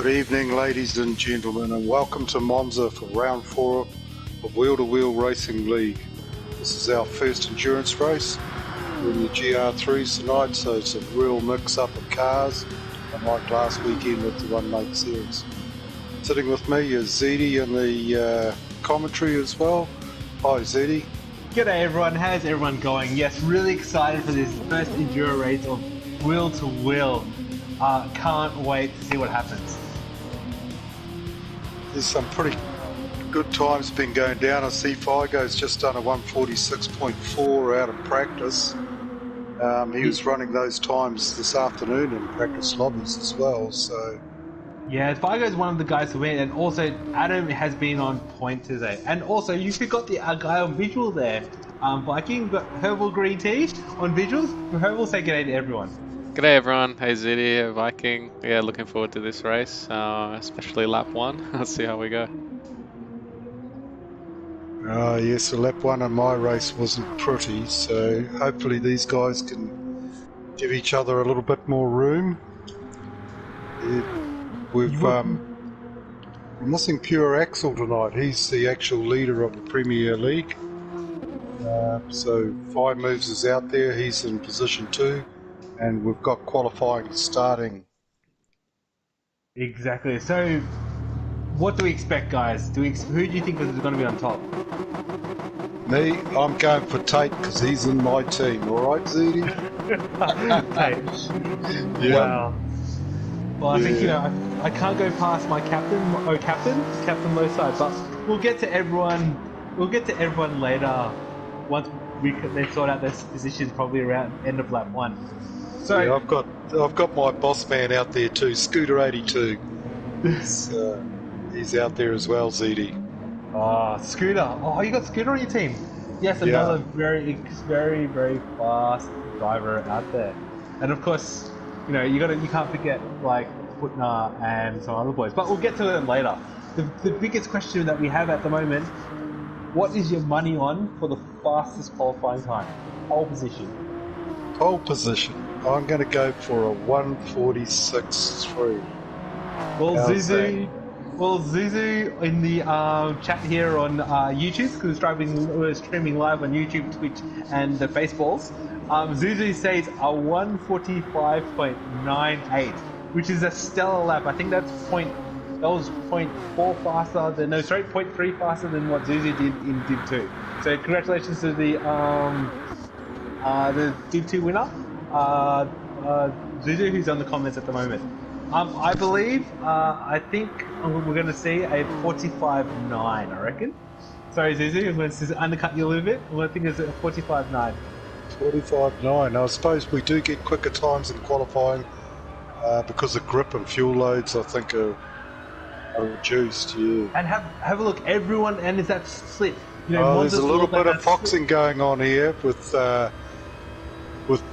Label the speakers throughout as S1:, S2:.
S1: Good evening, ladies and gentlemen, and welcome to Monza for round 4 of Wheel-to-Wheel Racing League. This is our first endurance race. We're in the GR3s tonight, so it's a real mix-up of cars, unlike last weekend with the One Make Series. Sitting with me is Zeddy in the commentary as well. Hi, Zeddy.
S2: G'day everyone, how's everyone going? Yes, really excited for this first enduro race of Wheel-to-Wheel. Can't wait to see what happens.
S1: There's some pretty good times been going down. I see Figo's just done a 146.4 out of practice. He was running those times this afternoon in practice lobbies as well, so...
S2: Yeah, Figo's one of the guys to win, and also Adam has been on point today. And also, you forgot the guy on visual there. Viking, got Herbal Green Tea on visuals. Herbal, say g'day to everyone.
S3: G'day everyone, hey Zeddy, Viking. Yeah, looking forward to this race, especially lap 1. Let's see how we go.
S1: Yes, the lap 1 in my race wasn't pretty, so hopefully these guys can give each other a little bit more room. We're missing Pure Axel tonight. He's the actual leader of the Premier League. So 5 moves is out there, he's in position 2. And we've got qualifying starting.
S2: Exactly. So, what do we expect, guys? Who do you think is going to be on top?
S1: Me, I'm going for Tate because he's in my team. All right, Zeddy?
S2: Tate.
S1: Yeah.
S2: Wow. Well, I think, I can't go past my captain Lowside, but we'll get to everyone. We'll get to everyone later once they sort out their positions, probably around end of lap 1. So
S1: yeah, I've got my boss man out there too, Scooter 82. He's out there as well, Zeddy.
S2: Scooter. Oh, you got Scooter on your team. Yes, another very, very fast driver out there. And of course, you can't forget like Putner and some other boys. But we'll get to them later. The biggest question that we have at the moment: what is your money on for the fastest qualifying time? Pole position.
S1: Pole position. I'm going to go for a 146.3.
S2: Well, Zuzu in the chat here on YouTube, because we're streaming live on YouTube, Twitch, and the Baseballs. Zuzu says a 145.98, which is a stellar lap. I think that was 0.4 faster than 0.3 faster than what Zuzu did in Div 2. So congratulations to the Div 2 winner. Zuzu, who's on the comments at the moment. I believe, I think we're going to see a 45.9, I reckon. Sorry, Zuzu, I'm going to undercut you a little bit. I think it's a 45.9.
S1: 45.9. I suppose we do get quicker times in qualifying because of grip and fuel loads, I think, are reduced, yeah.
S2: And have a look, everyone, and is that slip?
S1: There's a little bit of foxing going on here with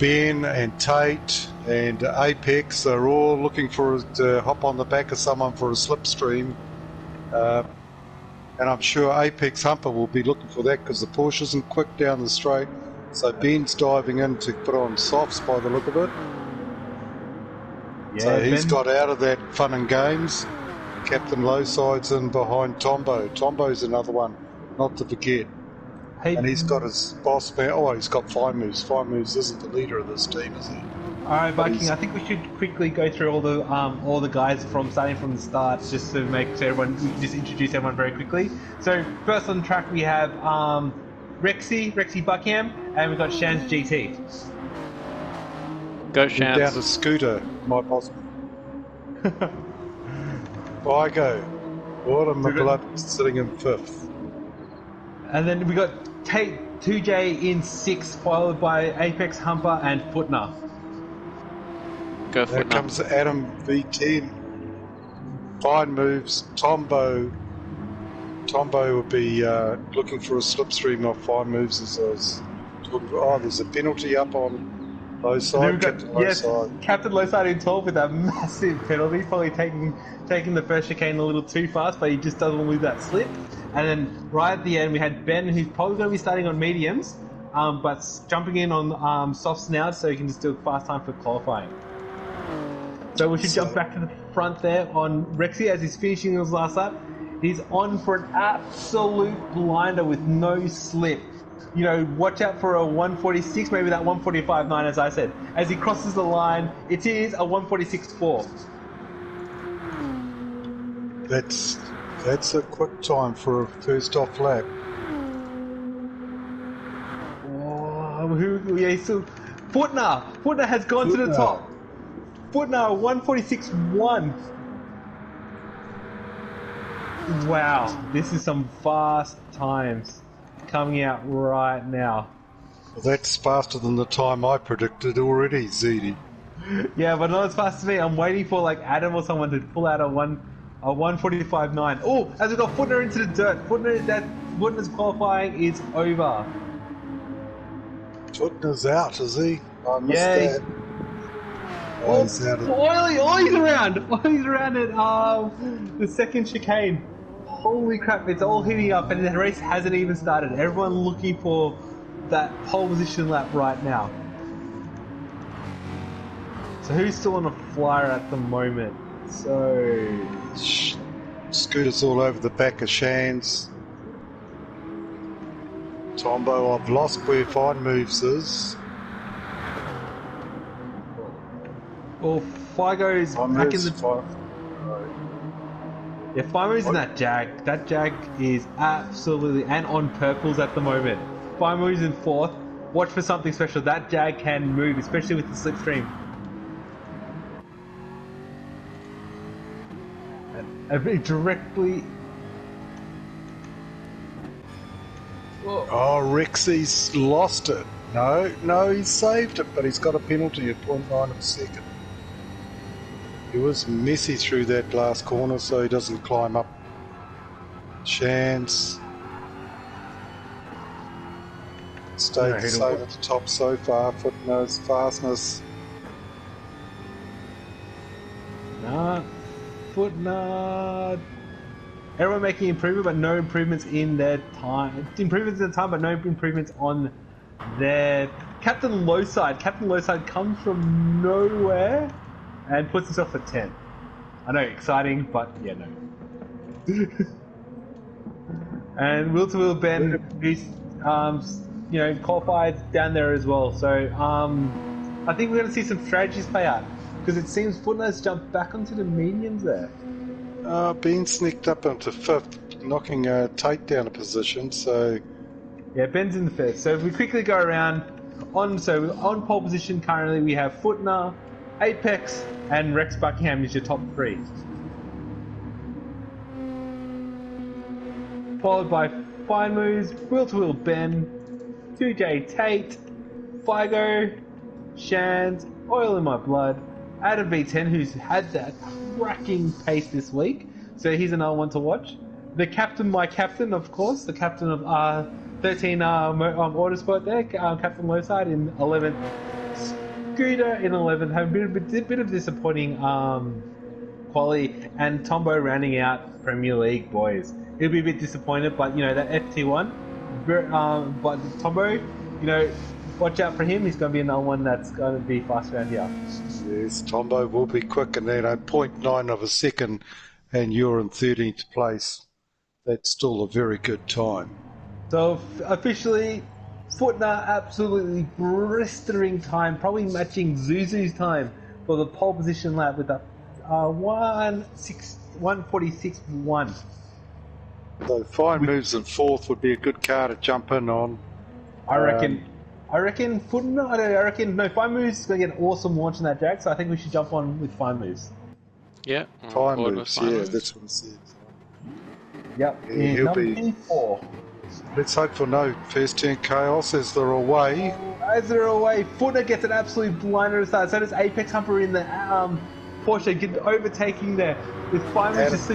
S1: Ben and Tate and Apex. They're all looking to hop on the back of someone for a slipstream. And I'm sure Apex Humper will be looking for that because the Porsche isn't quick down the straight. So Ben's diving in to put on softs by the look of it. Yeah, so he's got out of that fun and games. Captain Lowside's in behind Tombo. Tombo's another one not to forget.
S2: Hey,
S1: and he's got his boss man. Oh, he's got 5 moves. 5 moves isn't the leader of this team, is he?
S2: All right, Viking. I think we should quickly go through all the guys starting from the start, just to make sure we can just introduce everyone very quickly. So first on track we have Rexy Buckingham, and we've got Shans GT.
S3: Go Shans.
S1: Down to Scooter, my boss. Vigo. What a McLeod sitting in 5th.
S2: And then we got Tate 2J in 6th, followed by Apex Humper and Putner.
S3: Go Putner.
S1: There comes Adam V10. Fine moves. Tombo will be looking for a slipstream off 5 moves as I was talking about. Oh, there's a penalty up on Lowside.
S2: Captain Lowside in 12 with that massive penalty, probably taking the first chicane a little too fast, but he just doesn't lose that slip. And then right at the end we had Ben, who's probably going to be starting on mediums, but jumping in on softs now so he can just do a fast time for qualifying. So we should jump back to the front there on Rexy as he's finishing his last lap. He's on for an absolute blinder with no slip. You know, watch out for a 146, maybe that 145.9 as I said. As he crosses the line, it is a 146.4.
S1: That's a quick time for a first off lap.
S2: Footner has gone to the top. Footner 146.1. Wow, this is some fast times coming out right now.
S1: Well, that's faster than the time I predicted already, ZD.
S2: Yeah, but not as fast as me. I'm waiting for like Adam or someone to pull out a 145.9. Oh, as we got Footner into the dirt. Footner's qualifying is over.
S1: Footner's out, is he? I missed that.
S2: Oh, he's around. He's around at the second chicane. Holy crap! It's all heating up, and the race hasn't even started. Everyone looking for that pole position lap right now. So who's still on a flyer at the moment? So
S1: Scooter's all over the back of Shan's. Tombo, I've lost where Fine Moves is.
S2: Well, Figo's back in the... Yeah, Firemo's in that Jag. That Jag is absolutely... And on purples at the moment. Firemo's in fourth. Watch for something special. That Jag can move, especially with the slipstream. And directly...
S1: Oh, Rexy's lost it. No, he saved it, but he's got a penalty at 0.9 of a second. He was messy through that last corner, so he doesn't climb up. Chance. Stayed safe at the top so far. Footnotes, fastness.
S2: Footnote. Everyone making improvement, but no improvements in their time. Improvements in the time, but no improvements on their... Captain Lowside. Captain Lowside comes from nowhere and puts himself at 10. I know, exciting, but yeah, no. And Will to Will Ben, who's qualified down there as well. So I think we're going to see some strategies play out because it seems Footnote's jumped back onto the mediums there.
S1: Ben sneaked up into fifth, knocking Tate down a position, so...
S2: Yeah, Ben's in the fifth. So if we quickly go around, on pole position currently we have Footner, Apex, and Rex Buckingham is your top three. Followed by Fine Moves, Will to Will Ben, 2J Tate, Figo, Shans, Oil in My Blood, Adam V10, who's had that cracking pace this week, so he's another one to watch. The captain, my captain, of course, the captain of 13 Autosport there, Captain Lowside in 11th, Scooter in 11th, have a bit of disappointing quality, and Tombo rounding out Premier League boys. He'll be a bit disappointed, but that FT1, but Tombo, watch out for him. He's going to be another one that's going to be fast around here.
S1: Yes, Tombo will be quick, and then 0.9 of a second, and you're in 13th place. That's still a very good time.
S2: So officially, Footner absolutely blistering time, probably matching Zuzu's time for the pole position lap with a 146.1.
S1: So Fine Moves in fourth would be a good car to jump in on.
S2: I reckon Footner. I reckon Fine Moves is going to get an awesome launch in that Jag, so I think we should jump on with Fine Moves.
S3: Yeah,
S1: Fine Moves. Yeah, that's what I said.
S2: Yep.
S1: Yeah, he'll be
S2: 4.
S1: Let's hope for no first turn chaos as they're away.
S2: As they're away, Footner gets an absolute blinder to start. So does Apex Humper in the Porsche, overtaking there with Fine Moves just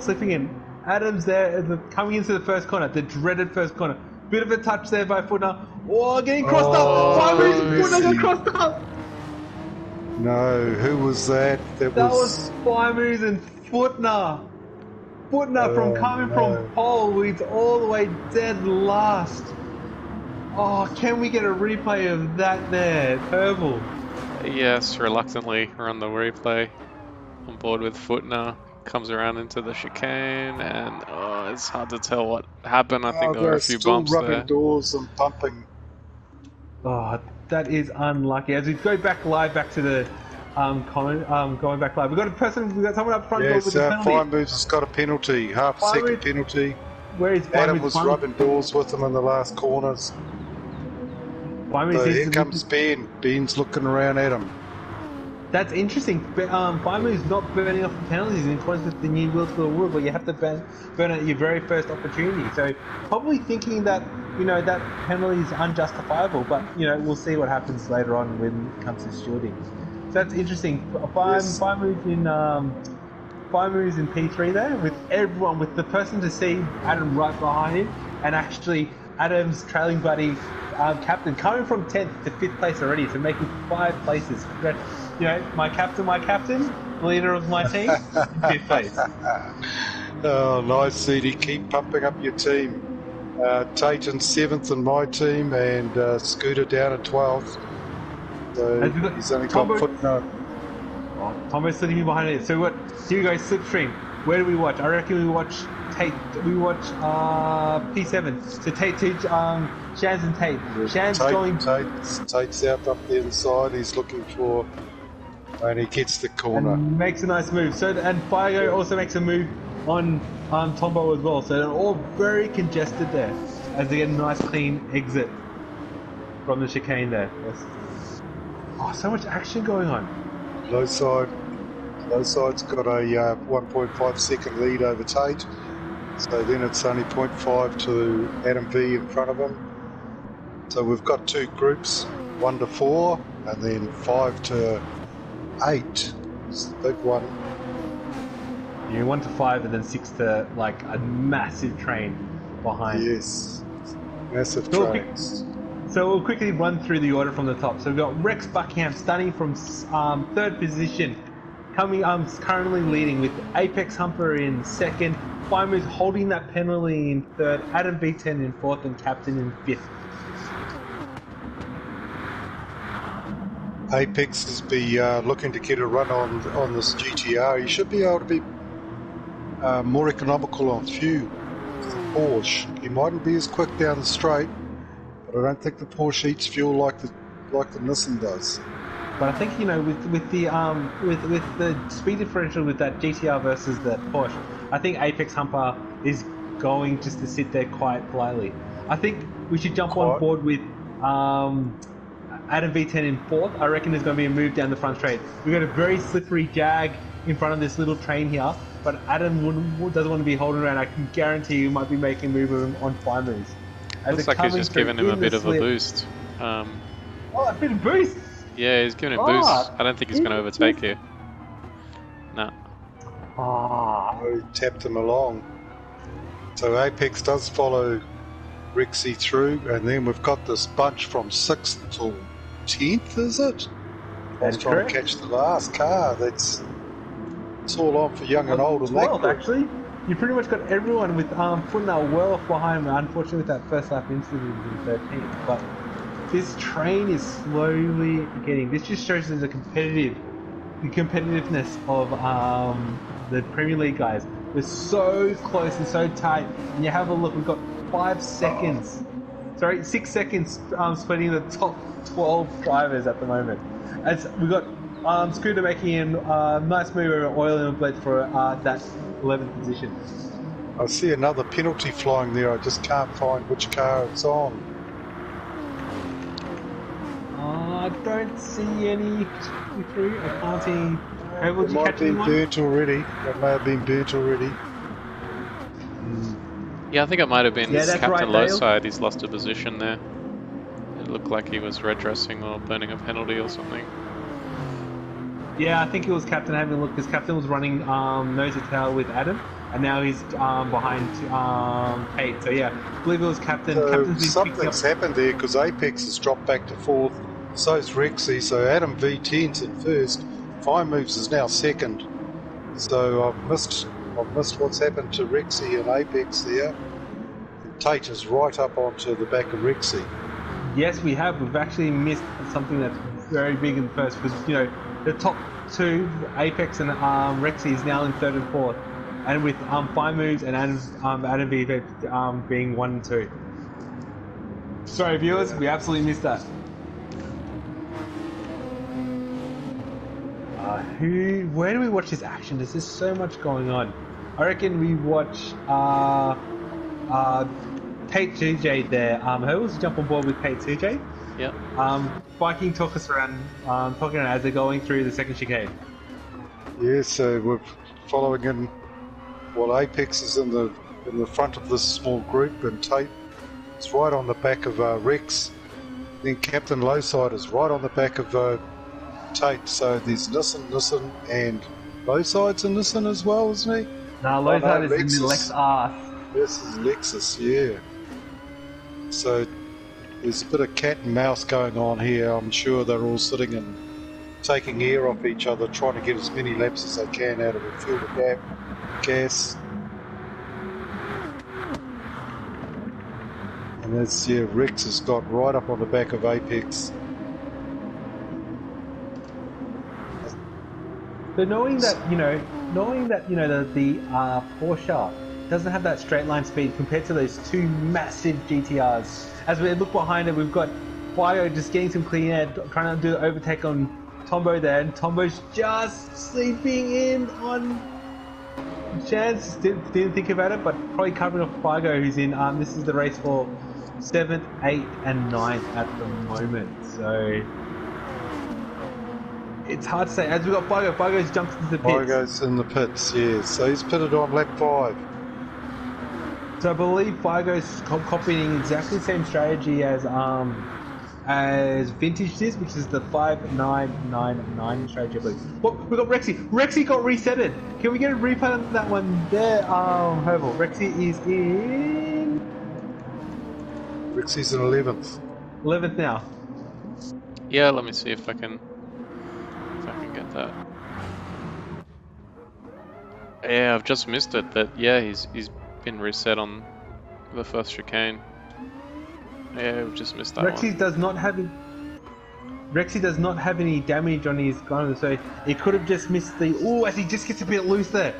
S2: slipping in. Adams there coming into the first corner, the dreaded first corner. Bit of a touch there by Footner. Oh, getting crossed up. Fine Moves, Footner got crossed up.
S1: No, who was that? That
S2: was Fine Moves and Footner. Footner from pole leads all the way dead last. Oh, can we get a replay of that there? Purple.
S3: Yes, reluctantly run the replay. On board with foot now. Comes around into the chicane, and oh, it's hard to tell what happened. I think
S1: Oh,
S3: there were a
S1: they're
S3: few
S1: still
S3: bumps
S1: rubbing
S3: there.
S1: doors and pumping.
S2: Oh, that is unlucky. As we go back live, back to the comment, going back live. We got someone up front
S1: Yes,
S2: with the penalty.
S1: Fine Moves has got a penalty, half
S2: Fine
S1: second
S2: Moves-
S1: penalty.
S2: Where is Fine
S1: Adam
S2: Moves?
S1: was rubbing doors with him in the last corners.
S2: Fine Moves
S1: So
S2: needs
S1: here
S2: to-
S1: comes Ben. Ben's looking around at him.
S2: That's interesting. Fine Moves not burning off the penalties in accordance with the new rules for the rule, but you have to burn at your very first opportunity. So probably thinking that that penalty is unjustifiable, but we'll see what happens later on when it comes to shielding. So that's interesting.
S1: Yes.
S2: Fine Moves in Fine Moves in P3 there with everyone, with the person to see Adam right behind him, and actually Adam's trailing buddy. Captain coming from 10th to 5th place already, so making 5 places. My captain, leader of my team, in 5th place.
S1: Oh, nice, CD. Keep pumping up your team. Tate in 7th in my team, and Scooter down at 12th. So he's only got foot now.
S2: Oh, Tombo's sitting behind it. So what? Here we go, Slipstream. Where do we watch? I reckon we watch Tate. We watch P7. So Tate to Shans and Tate. Shans going.
S1: Tate's out up the inside. He's looking for, and he gets the corner.
S2: And makes a nice move. So and Figo also makes a move on Tombo as well. So they're all very congested there as they get a nice clean exit from the chicane there. Oh, so much action going on.
S1: Low side's got a 1.5 second lead over Tate. So then it's only 0.5 to Adam V in front of him. So we've got 2 groups, 1 to 4, and then 5 to 8. It's the big one.
S2: 1 to 5 and then 6 to like a massive train behind.
S1: Yes, massive trains.
S2: So we'll quickly run through the order from the top. So we've got Rex Buckingham starting from 3rd position, currently leading with Apex Humper in 2nd, Fine Moves holding that penalty in 3rd, Adam V10 in 4th, and Captain in 5th.
S1: Apex is looking to get a run on this GTR. He should be able to be more economical on fuel. The Porsche. He mightn't be as quick down the straight, but I don't think the Porsche eats fuel like the Nissan does.
S2: But I think with the speed differential with that GTR versus the Porsche, I think Apex Humper is going just to sit there quite politely. I think we should jump on board with Adam V10 in 4th. I reckon there's going to be a move down the front straight. We've got a very slippery Jag in front of this little train here, but Adam doesn't want to be holding around. I can guarantee you might be making a move on Fine Moves.
S3: Looks like he's just giving him a bit of a boost.
S2: A bit of boost?
S3: Yeah, he's giving him a boost. I don't think he's going to overtake you. No.
S1: He tapped him along. So Apex does follow Rexy through, and then we've got this bunch from 6th till 10th, is it? I was trying to catch the last car. It's all on for young and old in that group.
S2: Actually, you pretty much got everyone with Footnow well off behind, unfortunately, with that first lap incident in 13th. But this train is slowly getting. This just shows the competitiveness of the Premier League guys. They're so close and so tight. And you have a look. We've got 6 seconds splitting the top 12 drivers at the moment. As we've got Scooter making a nice move over Oil and Blitz for that 11th position.
S1: I see another penalty flying there. I just can't find which car it's on.
S2: I don't see any through. I can't see.
S1: It might have been burnt already. It may have been burnt already.
S3: Yeah, I think it might have been Captain
S2: right,
S3: Lowside. He's lost a position there. It looked like he was redressing or burning a penalty or something.
S2: Yeah, I think it was Captain having a look, because Captain was running nose to tail with Adam, and now he's behind Tate. So yeah, I believe it was Captain.
S1: So something's happened there, because Apex has dropped back to 4th. So's Rexy. So Adam V10's in 1st. Fine Moves is now 2nd. So I've missed what's happened to Rexy and Apex there. And Tate is right up onto the back of Rexy.
S2: Yes, we have. We've actually missed something that's very big in first because the top two, Apex and Rexy, is now in third and fourth, and with Fine Moves and Adam V being 1 and 2. Sorry, viewers, we absolutely missed that. Where do we watch this action? There's just so much going on. I reckon we watch Kate TJ there. Who's jump on board with Kate TJ?
S3: Yep.
S2: Viking, talk us around, talking as they're going through the second chicane.
S1: Yeah, so we're following in. Well, Apex is in the front of this small group, and Tate is right on the back of Rex. Then Captain Lowside is right on the back of Tate. So there's Nissan, and Lowside's in Nissan as well, isn't he?
S2: No, Lowside is in the Lex Arth.
S1: This is Lexus, yeah. So there's a bit of cat and mouse going on here. I'm sure they're all sitting and taking air off each other, trying to get as many laps as they can out of the fuel to gas. And that's, yeah, Rex has got right up on the back of Apex.
S2: So knowing that the Porsche doesn't have that straight line speed compared to those two massive GTRs. As we look behind it, we've got Fio just getting some clean air, trying to do the overtake on Tombo there, and Tombo's just sleeping in on chance. Didn't think about it, but probably covering off Figo, who's in. This is the race for 7th, 8th, and 9th at the moment. So it's hard to say. As we got Figo's jumped into the pits.
S1: Figo's in the pits, yeah. So he's pitted on lap 5.
S2: So I believe Figo's copying exactly the same strategy as Vintage did, which is the 5-9-9-9 strategy, I believe. Oh, we got Rexy. Rexy got resetted. Can we get a replay on that one there, Herbal? Rexy is in...
S1: Rexy's in 11th.
S2: 11th now.
S3: Yeah, let me see if I can get that. Yeah, I've just missed it. That he's been reset on the first chicane. Yeah, we've just missed that
S2: Rexy
S3: one.
S2: Rexy does not have any damage on his gun, so he could have just missed the. Oh, as he just gets a bit loose there.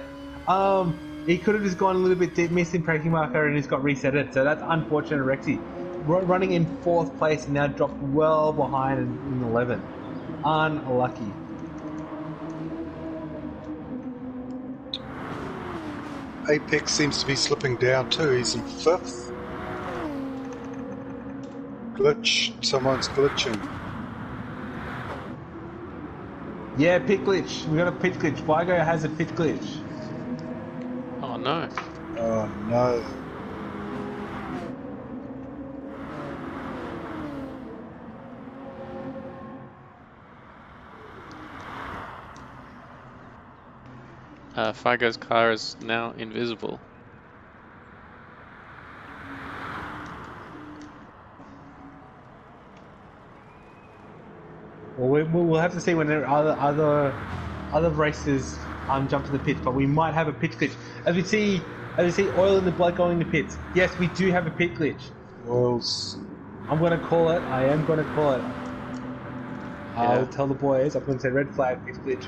S2: He could have just gone a little bit deep, missed in braking marker, and he's got resetted. So that's unfortunate, Rexy. Running in 4th place and now dropped well behind in 11th. Unlucky.
S1: Apex seems to be slipping down too. He's in 5th. Glitch. Someone's glitching.
S2: Yeah, pit glitch. We got a pit glitch. Vigo has a pit glitch.
S3: Oh no.
S1: Oh no.
S3: Figo's car is now invisible.
S2: Well, we'll have to see when other races jump to the pits, but we might have a pit glitch. As we see oil in the blood going in the pits. Yes, we do have a pit glitch.
S1: Oil's...
S2: I'm gonna call it. I am gonna call it. I'll
S3: Yeah.
S2: tell the boys. I'm gonna say red flag, pit glitch.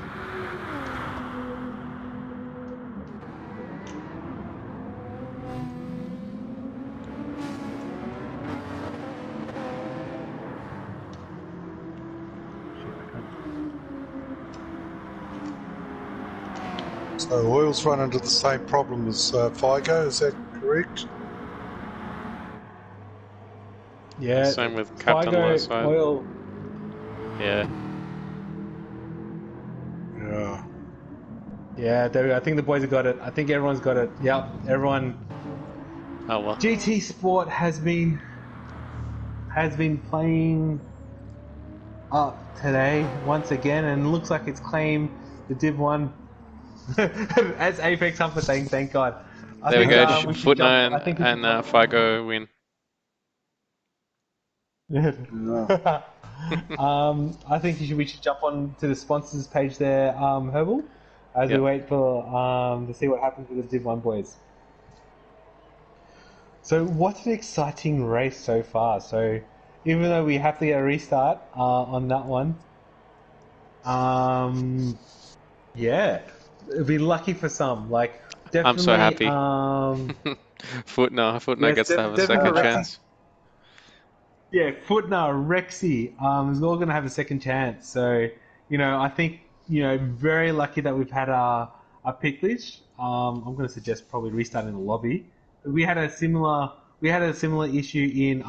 S1: So Oil's run into the same problem as Figo, is that correct?
S2: Yeah.
S3: Same with Captain Lowside.
S2: Oil.
S3: Yeah.
S1: Yeah.
S2: Yeah, there we go. I think the boys have got it. I think everyone's got it. Yep, everyone.
S3: Oh well.
S2: GT Sport has been playing up today once again, and looks like it's claimed the Div 1 as Apex Humper saying thank God.
S3: There we go.
S2: We should
S3: Foot
S2: jump.
S3: 9
S2: I think
S3: and Figo win.
S1: Yeah.
S2: I think we should jump on to the sponsors page there, Herbal, as we
S3: Yep.
S2: wait for to see what happens with the Div 1 boys. So what an exciting race so far. So even though we have to get a restart on that one, Yeah, it'd be lucky for some. Like
S3: I'm so
S2: definitely,
S3: happy. Footner
S2: yes,
S3: gets to have a
S2: definitely
S3: second
S2: for
S3: chance.
S2: Yeah, Footner, Rexy, is all going to have a second chance. So, I think, very lucky that we've had our pick list. I'm going to suggest probably restarting the lobby. We had a similar issue in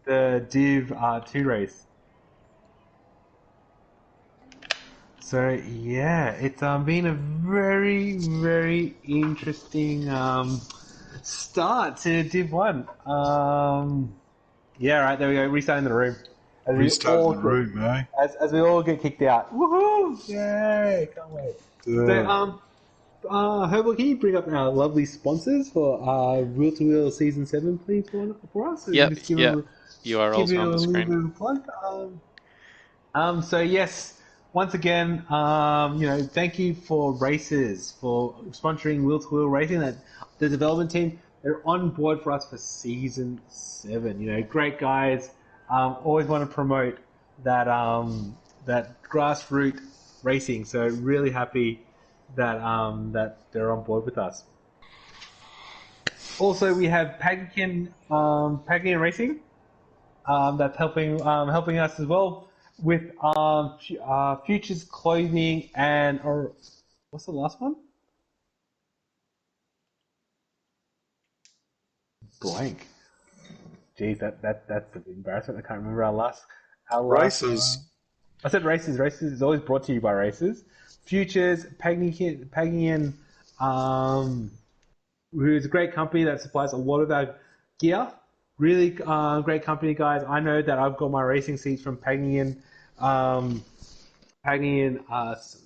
S2: the Div 2 race. So yeah, it's been a very, very interesting start to Div 1. Yeah, right, there we go, restarting the room. As we
S1: Restarted
S2: all
S1: the
S2: get
S1: room, eh?
S2: as we all get kicked out. Woohoo! Yay! Can't wait. So,
S1: Uh,
S2: Herbal, can you bring up our lovely sponsors for Wheel to Wheel Season 7, please, for us? So we can
S3: Yep,
S2: just give
S3: yep.
S2: them give
S3: URLs are
S2: you
S3: on
S2: a
S3: the
S2: little
S3: screen.
S2: bit of a plug. So yes, once again, thank you for Races for sponsoring Wheel to Wheel Racing. That the development team, they're on board for us for season 7. Great guys. Always want to promote that grassroots racing. So really happy that they're on board with us. Also, we have Pagian Racing that's helping us as well with futures clothing or what's the last one? Blank. Jeez, that's an embarrassment. I can't remember our last.
S1: races.
S2: I said races. Races is always brought to you by races. Futures, Pagian, um, who is a great company that supplies a lot of our gear. Really great company, guys. I know that I've got my racing seats from um,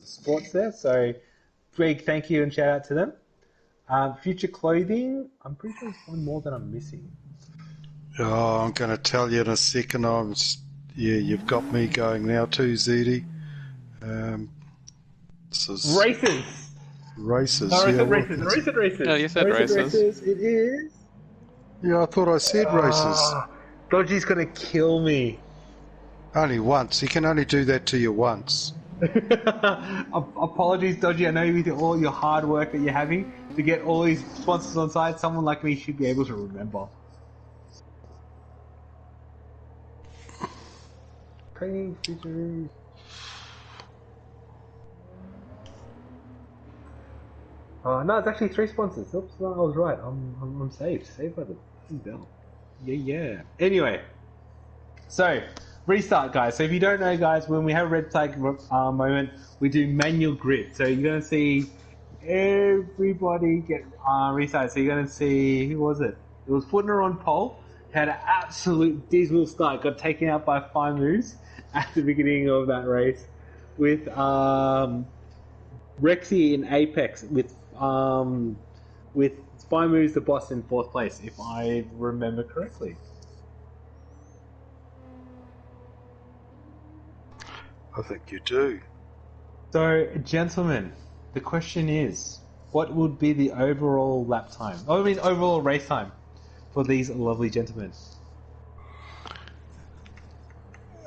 S2: Sports there. So big thank you and shout out to them. Future Clothing, I'm pretty sure there's one more that I'm missing.
S1: Oh, I'm going to tell you in a second. Yeah, you've got me going now too, ZD. This is
S2: Races.
S1: races.
S2: No, I
S1: Yeah,
S2: said
S1: well,
S2: races. I said
S3: Yeah,
S2: races.
S3: you
S2: I
S3: said
S2: said
S3: races.
S2: races. It is.
S1: yeah. I thought I said races.
S2: Dodgy's gonna kill me.
S1: Only once. He can only do that to you once.
S2: Apologies, Dodgy. I know with all your hard work that you're having to get all these sponsors on side, someone like me should be able to remember. Training features. No, it's actually 3 sponsors. Oops, no, I was right. I'm saved. Saved by the fucking bell. Yeah, yeah. Anyway, so restart, guys. So if you don't know, guys, when we have a red flag moment, we do manual grid. So you're gonna see everybody get restarted. So you're gonna see who was it? It was Footner on pole. Had an absolute dismal start. Got taken out by 5 moves at the beginning of that race with Rexy in Apex with 5 moves to boss in 4th place, if I remember correctly.
S1: I think you do.
S2: So, gentlemen, the question is, what would be the overall lap time? Oh, I mean, overall race time for these lovely gentlemen.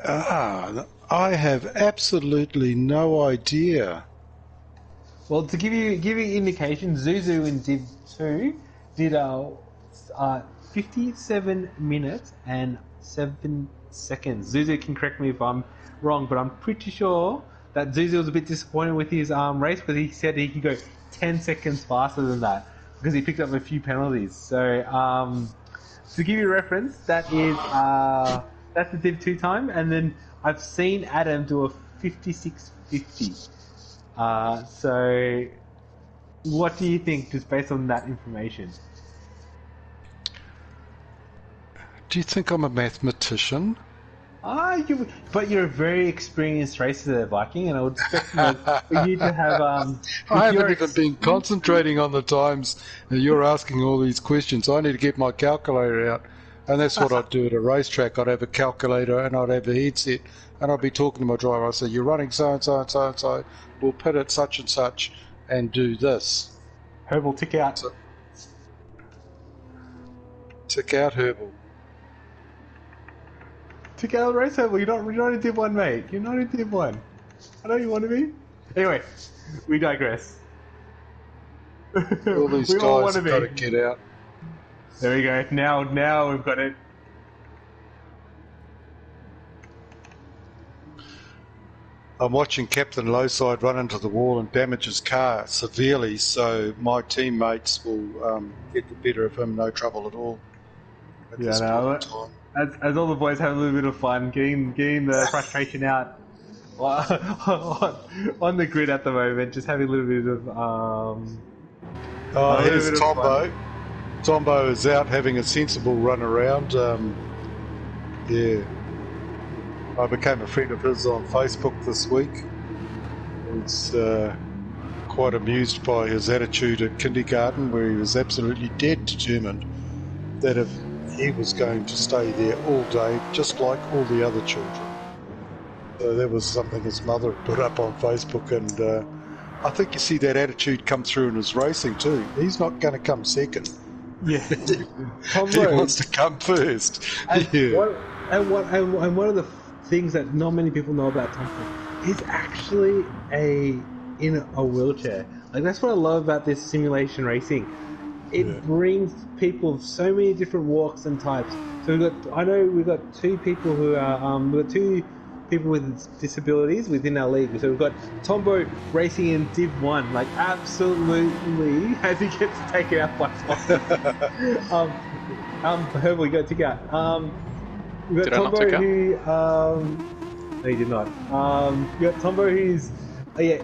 S1: I have absolutely no idea.
S2: Well, to give you indication, Zuzu in Div 2 did 57 minutes and 7 seconds. Zuzu can correct me if I'm wrong, but I'm pretty sure that Zuzu was a bit disappointed with his race, but he said he could go 10 seconds faster than that because he picked up a few penalties. So, to give you a reference, that's the Div 2 time, and then I've seen Adam do a 56.50. So what do you think, just based on that information?
S1: Do you think I'm a mathematician?
S2: But you're a very experienced racer there, Viking, and I would expect for you to have
S1: I
S2: with your
S1: haven't even been
S2: experience.
S1: concentrating on the times that you're asking all these questions. I need to get my calculator out. And that's what I'd do at a racetrack. I'd have a calculator and I'd have a headset and I'd be talking to my driver. I'd say, you're running so and so and so and so. We'll pit at such and such and do this.
S2: Herbal tick out.
S1: So, tick out Herbal.
S2: to get out of the race, Herbal. You're not in Div 1, mate. You're not in Div 1. I know you want to be. Anyway, we digress.
S1: All these
S2: we all
S1: guys
S2: want to
S1: have got to
S2: be.
S1: get out.
S2: There we go. Now we've got it.
S1: I'm watching Captain Lowside run into the wall and damage his car severely, so my teammates will get the better of him, no trouble at all. At this point in time.
S2: As all the boys have a little bit of fun, getting the frustration out on the grid at the moment, just having a little bit of
S1: Here's Tombo. Tombo is out having a sensible run around. Yeah. I became a friend of his on Facebook this week. I was quite amused by his attitude at kindergarten, where he was absolutely dead determined that if he was going to stay there all day, just like all the other children. So that was something his mother had put up on Facebook, and I think you see that attitude come through in his racing too. He's not going to come second.
S2: Yeah.
S1: He wants to come first.
S2: And one of the things that not many people know about Tombo is actually in a wheelchair. Like, that's what I love about this simulation racing. It brings people of so many different walks and types. So we've got two people who are we've got two people with disabilities within our league. So we've got Tombo racing in Div 1, like absolutely as he gets taken out by Herbal, you got to tick out. We've got Tombo who no, he did not. We've got Tombo who's a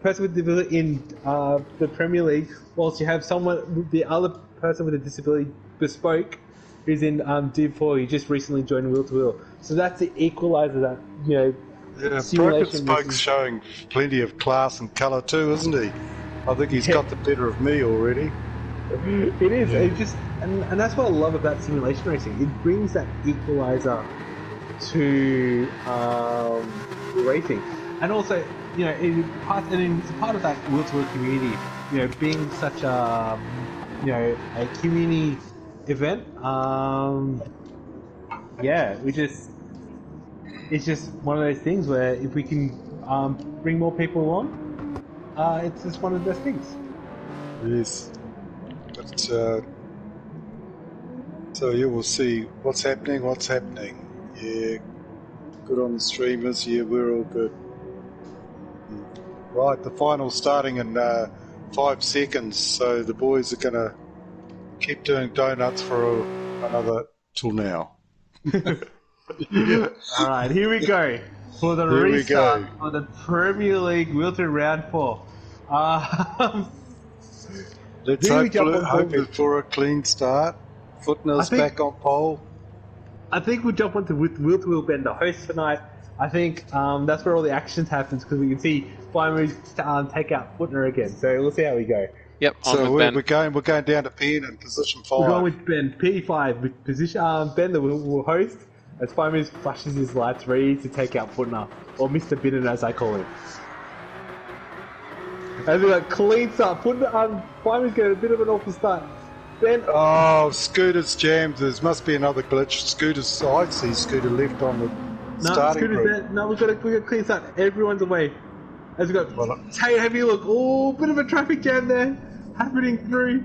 S2: person with disability in the Premier League, whilst you have the other person with a disability, Bespoke, who's in Div 4. He just recently joined Wheel to Wheel. So that's the equaliser that,
S1: Broken Spoke's showing plenty of class and colour too, isn't he? I think he's got the better of me already.
S2: It is. It just and that's what I love about simulation racing. It brings that equaliser to racing, and also it's part of that Wheel to Wheel community. Being such a a community event. It's just one of those things where if we can bring more people along, it's just one of those things.
S1: Yes. But, so you will see what's happening. Yeah, good on the streamers. Yeah, we're all good. Right, the final's starting in 5 seconds, so the boys are going to keep doing donuts for another till now.
S2: Alright, here we go for the restart of the Premier League Wheel to Round 4.
S1: Let's hope for a clean start. Footner's back on pole.
S2: I think we'll jump onto Wheel to Wheel Ben, the host tonight. I think that's where all the action happens, because we can see Flymoose take out Footner again. So we'll see how we go.
S3: Yep.
S1: So we're going down to Ben in position 5.
S2: We're going with Ben, P5 with position. Ben, the will host, as Flymoose flashes his lights, ready to take out Footner, or Mr. Bidden as I call him. As we got clean start, Flymoose getting a bit of an awful start. Ben.
S1: Oh, Scooter's jammed. There must be another glitch. I see Scooter left on the starting group.
S2: No, we've got a clean start. Everyone's away. As we got, have you look? Oh, bit of a traffic jam there happening through.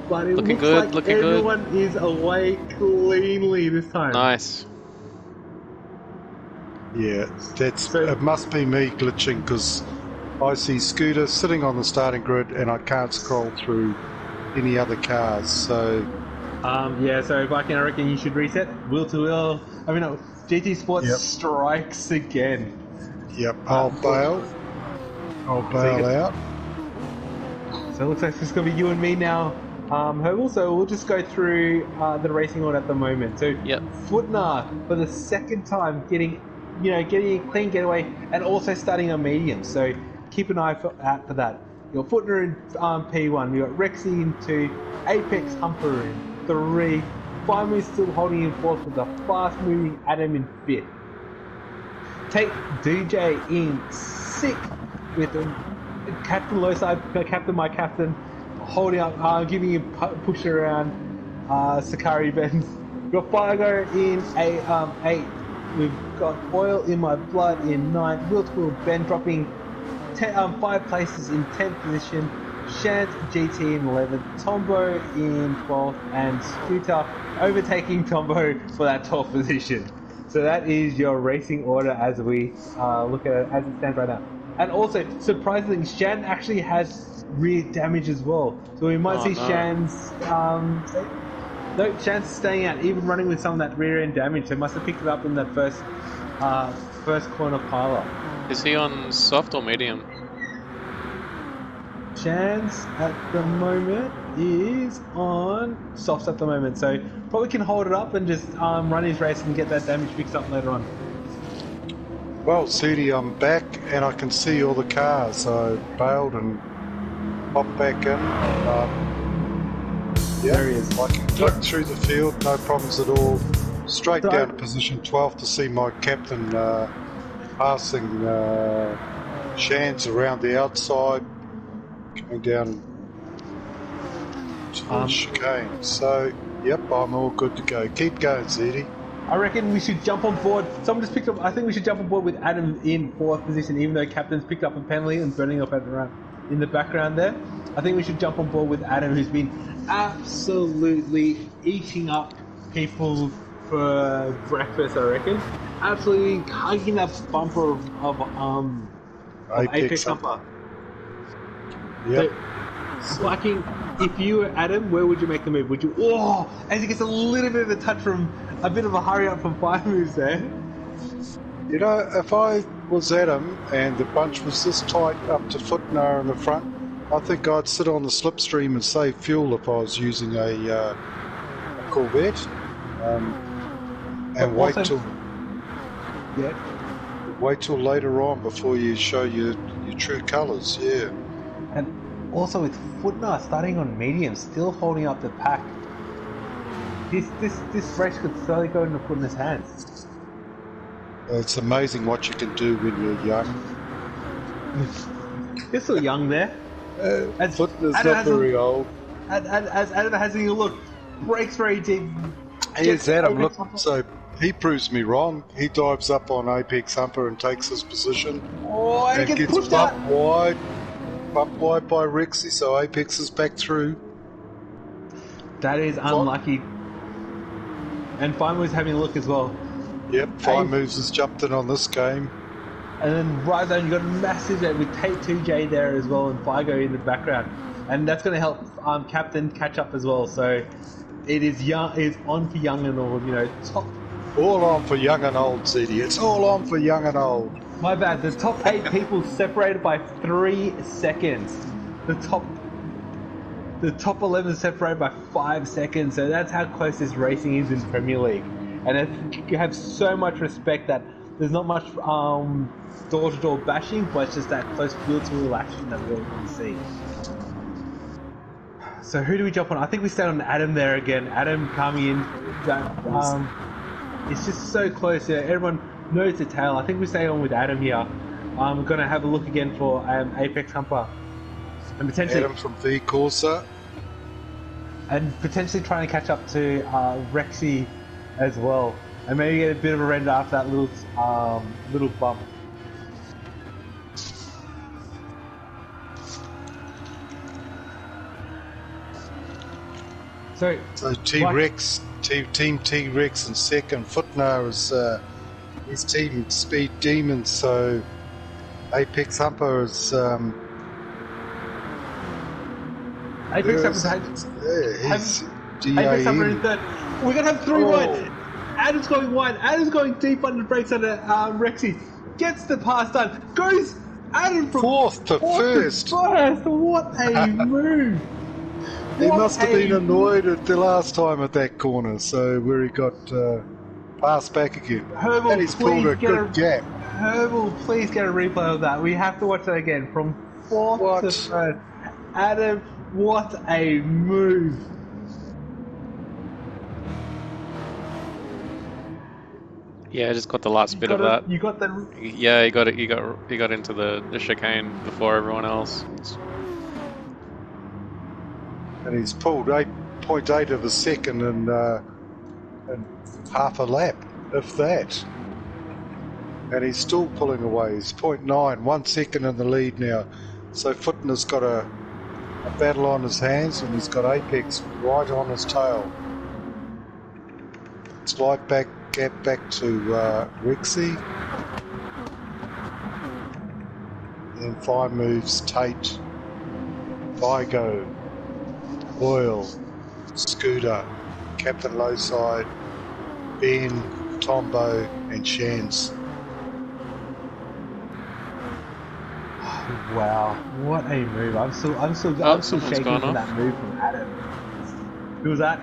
S2: But it looks like everyone is away cleanly this time.
S3: Nice.
S1: Yeah, it must be me glitching, because I see Scooter sitting on the starting grid and I can't scroll through any other cars. So
S2: so if I reckon you should reset Wheel to Wheel. GT Sports strikes again.
S1: Yep, I'll bail out.
S2: So it looks like it's going to be you and me now, Herbal. So we'll just go through the racing order at the moment. So Footner for the second time getting a clean getaway and also starting on medium. So keep an eye out for that. You got Footner in P1. You got Rexy in 2, Apex Humper in 3. Flymoose still holding in 4th with the fast-moving Adam in 5th. Take DJ in 6th with Captain Lowside, my captain, holding up, giving him push around Sakari Ben Got Figo in a 8. We've got Oil in My Blood in 9. Will to Will Ben dropping 5 places in 10th position. Shant GT in 11th. Tombo in 12th. And Scooter overtaking Tombo for that 12th position. So that is your racing order as we look at it as it stands right now. And also, surprisingly, Shan actually has rear damage as well. So we might see
S3: no.
S2: Shan's... no, Shan's staying out, even running with some of that rear end damage. They must have picked it up in that first corner pile-up.
S3: Is he on soft or medium?
S2: Shan's at the moment is on softs at the moment, so probably can hold it up and just run his race and get that damage fixed up later on.
S1: Well, Sudi, I'm back and I can see all the cars. So bailed and popped back in.
S2: There he is.
S1: I can click through the field, no problems at all. Straight down to position 12 to see my captain passing Shans around the outside, coming down to the chicane. So, yep, I'm all good to go. Keep going, Zeddy.
S2: I reckon we should jump on board. Someone just picked up. I think we should jump on board with Adam in 4th position, even though captain's picked up a penalty and burning up at the run in the background there. I think we should jump on board with Adam, who's been absolutely eating up people for breakfast. I reckon, absolutely hugging that bumper of Apex Humper.
S1: Yep.
S2: So, slacking. If you were Adam, where would you make the move? Would you? Oh, as he gets a little bit of a touch from a bit of a hurry up from 5 moves there.
S1: You know, if I was Adam and the bunch was this tight up to Footnar in the front, I think I'd sit on the slipstream and save fuel if I was using a Corvette, and wait till later on before you show your true colours. Yeah.
S2: And also with Footnar starting on medium, still holding up the pack. This race could slowly go into Footnar's hands.
S1: It's amazing what you can do when you're young.
S2: You're still young there.
S1: Footnar's not very old.
S2: As Adam has a look, breaks very deep.
S1: Here's Adam, look, so he proves me wrong. He dives up on Apex Humper and takes his position.
S2: Oh, and
S1: and
S2: gets pushed out.
S1: Bumped wide by Rexy, so Apex is back through.
S2: That is unlucky. And Fine was having a look as well.
S1: Yep, Fine Moves has jumped in on this game.
S2: And then right zone, you got a massive with Tate 2J there as well, and Figo in the background, and that's going to help Captain catch up as well. So it is young, it's on for young and old. You know, top.
S1: All on for young and old, CD. It's all on for young and old.
S2: My bad. The top 8 people separated by 3 seconds. The top 11 separated by 5 seconds. So that's how close this racing is in Premier League. And you have so much respect that there's not much door-to-door bashing, but it's just that close wheel-to-wheel action that we all want to see. So who do we jump on? I think we stay on Adam there again. Adam coming in. It's just so close. Yeah, everyone knows the tail. I think we stay on with Adam here. I'm going to have a look again for Apex Humper. And potentially
S1: Adam from V Corsa.
S2: And potentially trying to catch up to Rexy as well. And maybe get a bit of a render after that little bump. So
S1: T-Rex, Team T-Rex in second. Footnar is his team Speed Demons, so Apex Humper is...
S2: Apex Humper
S1: he's
S2: Apex Humper in
S1: DAM.
S2: third. We're going to have 3 wide. Adam's going wide. Adam's going deep under the brakes under Rexy. Gets the pass done. Goes Adam from
S1: Fourth to first.
S2: What a move.
S1: He must have been annoyed at the last time at that corner, so where he got passed back again.
S2: Herbal,
S1: and he's pulled a good gap.
S2: Herbal, please get a replay of that. We have to watch that again. From 4th to 1st. Adam, what a move.
S3: Yeah, I just got the last bit of that.
S2: You got the...
S3: Yeah, he got it. He got into the chicane before everyone else.
S1: And he's pulled 8.8 of a second, and in half a lap, if that. And he's still pulling away. He's 0.9, 1 second in the lead now. So Footner's got a battle on his hands, and he's got Apex right on his tail. Slight gap back to Rexy. Then 5 moves, Tate, Vigo, Oil, Scooter, Captain Lowside, Ben, Tombo, and Shans.
S2: Wow, what a move! I'm still
S3: someone's
S2: shaking
S3: gone
S2: from
S3: off.
S2: that move from Adam. Who was that?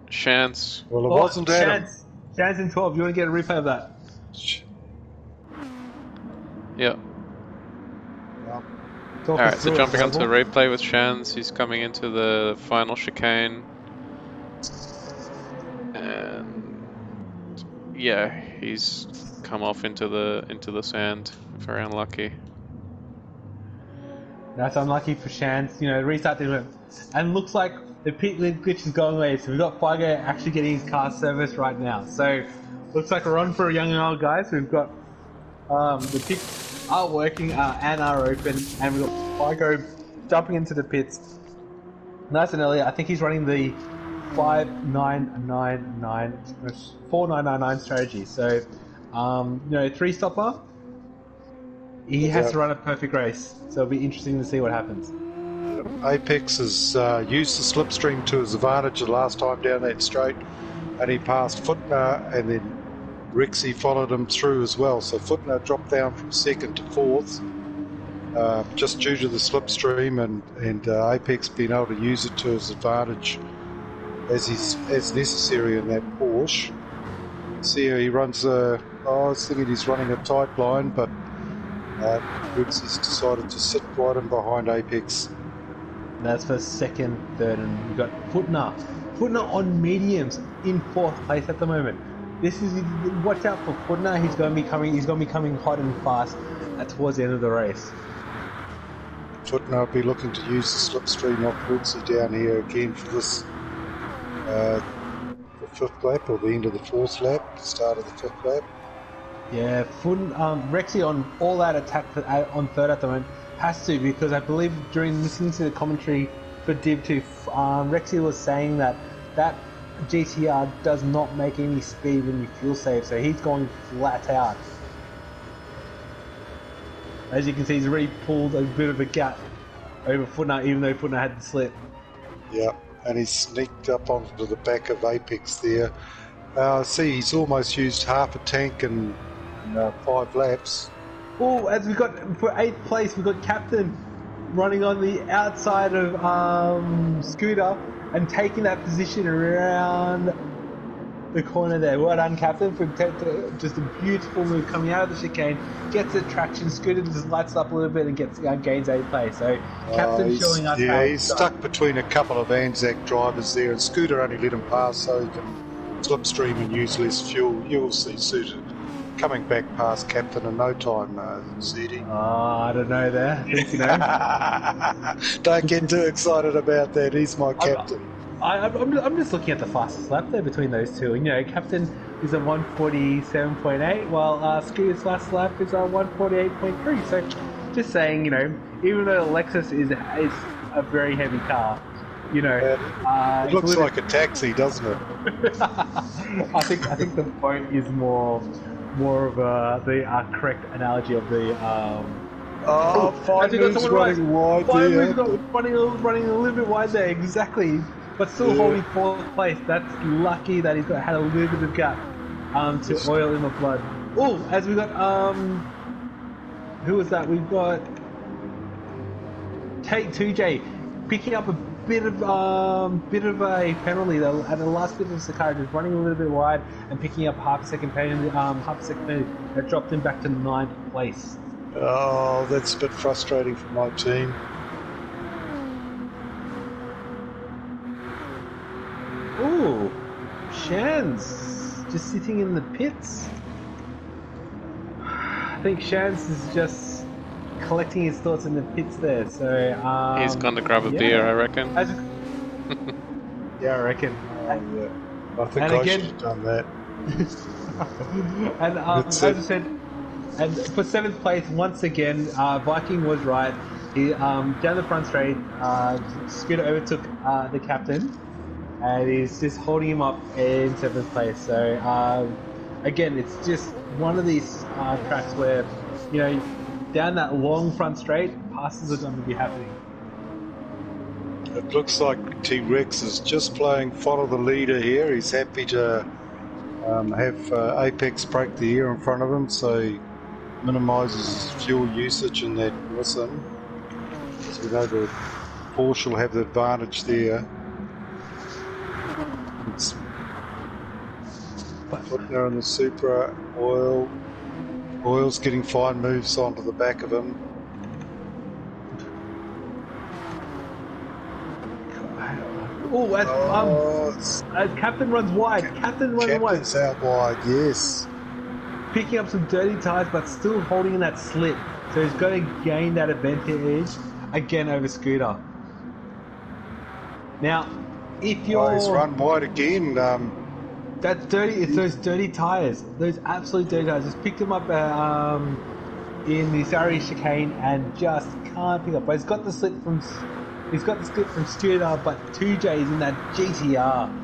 S3: Chance.
S1: Well, it wasn't Adam.
S2: Chance in 12. You want to get a replay of that?
S3: Yep.
S2: Talk us
S3: Alright, so
S2: through it,
S3: jumping onto the
S2: Global.
S3: replay with Shans, he's coming into the final chicane. And yeah, he's come off into the sand. Very unlucky.
S2: That's unlucky for Chance. You know, restart the event. And looks like the pit lid glitch is going away. So we've got Figo actually getting his car serviced right now. So looks like we're on for a young and old, guys. We've got the pits are working and are open, and we've got Figo jumping into the pits nice and early. I think he's running the 4999 strategy. So you know, 3-stopper. He has to run a perfect race, so it'll be interesting to see what happens.
S1: Apex has used the slipstream to his advantage the last time down that straight, and he passed Footner, and then Rexy followed him through as well. So Footner dropped down from 2nd to 4th, just due to the slipstream, and Apex being able to use it to his advantage as necessary in that Porsche. See how he runs I was thinking he's running a tight line, but Rexy's decided to sit right in behind Apex.
S2: And that's for 2nd, 3rd, and we've got Footner. Footner on mediums in 4th place at the moment. This is, watch out for Footner. He's going to be coming hot and fast towards the end of the race.
S1: Footner will be looking to use the slipstream off Rexy down here again for this the 5th lap, or the end of the 4th lap, the start of the 5th lap.
S2: Yeah, Rexy on all that attack on 3rd at the moment has to, because I believe during listening to the commentary for Div2, Rexy was saying that GTR does not make any speed when you fuel save, so he's going flat out. As you can see, he's already pulled a bit of a gap over Footner, even though Footner had the slip.
S1: Yeah, and he's sneaked up onto the back of Apex there. See, he's almost used half a tank in 5 laps.
S2: Oh, as we got for 8th place, we've got Captain running on the outside of Scooter and taking that position around the corner there. Well done, Captain, for just a beautiful move coming out of the chicane. Gets the traction, Scooter just lights up a little bit and gains 8th place. So Captain showing us how.
S1: Yeah, he's stuck between a couple of Anzac drivers there, and Scooter only let him pass so he can slipstream and use less fuel. You'll see Scooter coming back past Captain in no time, Zeddy.
S2: I don't know there. I think, you know.
S1: Don't get too excited about that. He's my captain.
S2: I'm just looking at the fastest lap there between those two. You know, Captain is a 147.8, while Scooter's fastest lap is a 148.3. So, just saying, you know, even though the Lexus is a very heavy car, you know,
S1: it looks like a taxi, doesn't it?
S2: I think the boat is more of the correct analogy of the.
S1: 5 moves running wide there.
S2: Running a little bit wide there, exactly. But still holding 4th place. That's lucky that he's had a little bit of gap to oil in the flood. Oh, as we got who was that? We've got Tate 2J picking up a bit of a penalty though at the last bit of Sakara, just running a little bit wide and picking up half a second penalty. That dropped him back to 9th place.
S1: Oh, that's a bit frustrating for my team.
S2: Ooh, Shans just sitting in the pits. I think Shans is just collecting his thoughts in the pits there. So
S3: He's gone to grab a beer, I reckon.
S2: Yeah, I reckon.
S1: Yeah. I think
S2: And
S1: I
S2: again-
S1: should have done that.
S2: And
S1: That's
S2: as
S1: it.
S2: I said, and for 7th place, once again, Viking was right. He down the front straight, Scooter overtook the captain, and he's just holding him up in 7th place. So again, it's just one of these tracks where, you know, down that long front straight, passes are going to be happening.
S1: It looks like T-Rex is just playing follow the leader here. He's happy to have Apex break the air in front of him, so he minimises his fuel usage in that listen. As we know, the Porsche will have the advantage there. It's Footner in the Supra. Oil's getting fine moves onto the back of him.
S2: Captain runs wide. Captain runs wide.
S1: Captain's out wide, yes.
S2: Picking up some dirty tyres, but still holding in that slip. So he's got to gain that advantage again over Scooter. Now, if you're...
S1: he's run wide again.
S2: That's dirty. It's those dirty tyres. Those absolute dirty tyres. Just picked him up in the Surrey chicane and just can't pick up. But he's got the slip from Scooter, but 2J's in that GTR.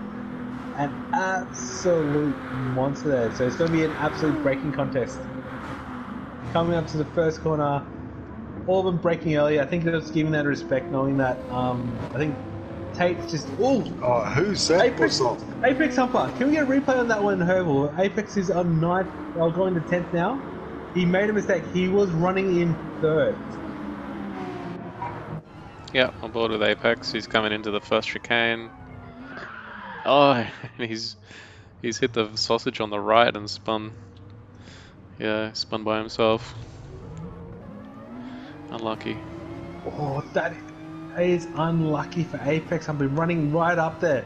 S2: An absolute monster there. So it's going to be an absolute braking contest. Coming up to the first corner, all of them braking early. I think it was giving that respect, knowing that I think Tate's just...
S1: who's that?
S2: Apex Humper. Can we get a replay on that one, Herbal? Apex is on 9th, going to 10th now. He made a mistake. He was running in 3rd.
S3: Yeah, on board with Apex. He's coming into the first chicane. Oh, he's hit the sausage on the right and spun. Yeah, spun by himself. Unlucky.
S2: Oh, that is unlucky for Apex. I've been running right up there,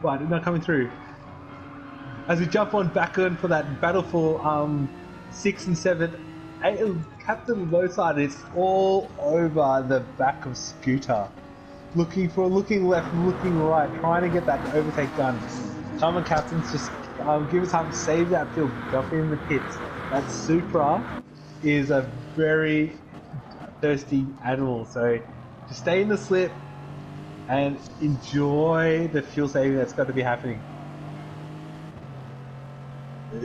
S2: but not coming through. As we jump on back on for that battle for 6 and 7, Captain Lowside is all over the back of Scooter. Looking left, looking right, trying to get that overtake done. Come on, Captains, just give us time to save that field, jump in the pits. That Supra is a very thirsty animal, so just stay in the slip and enjoy the fuel saving that's got to be happening.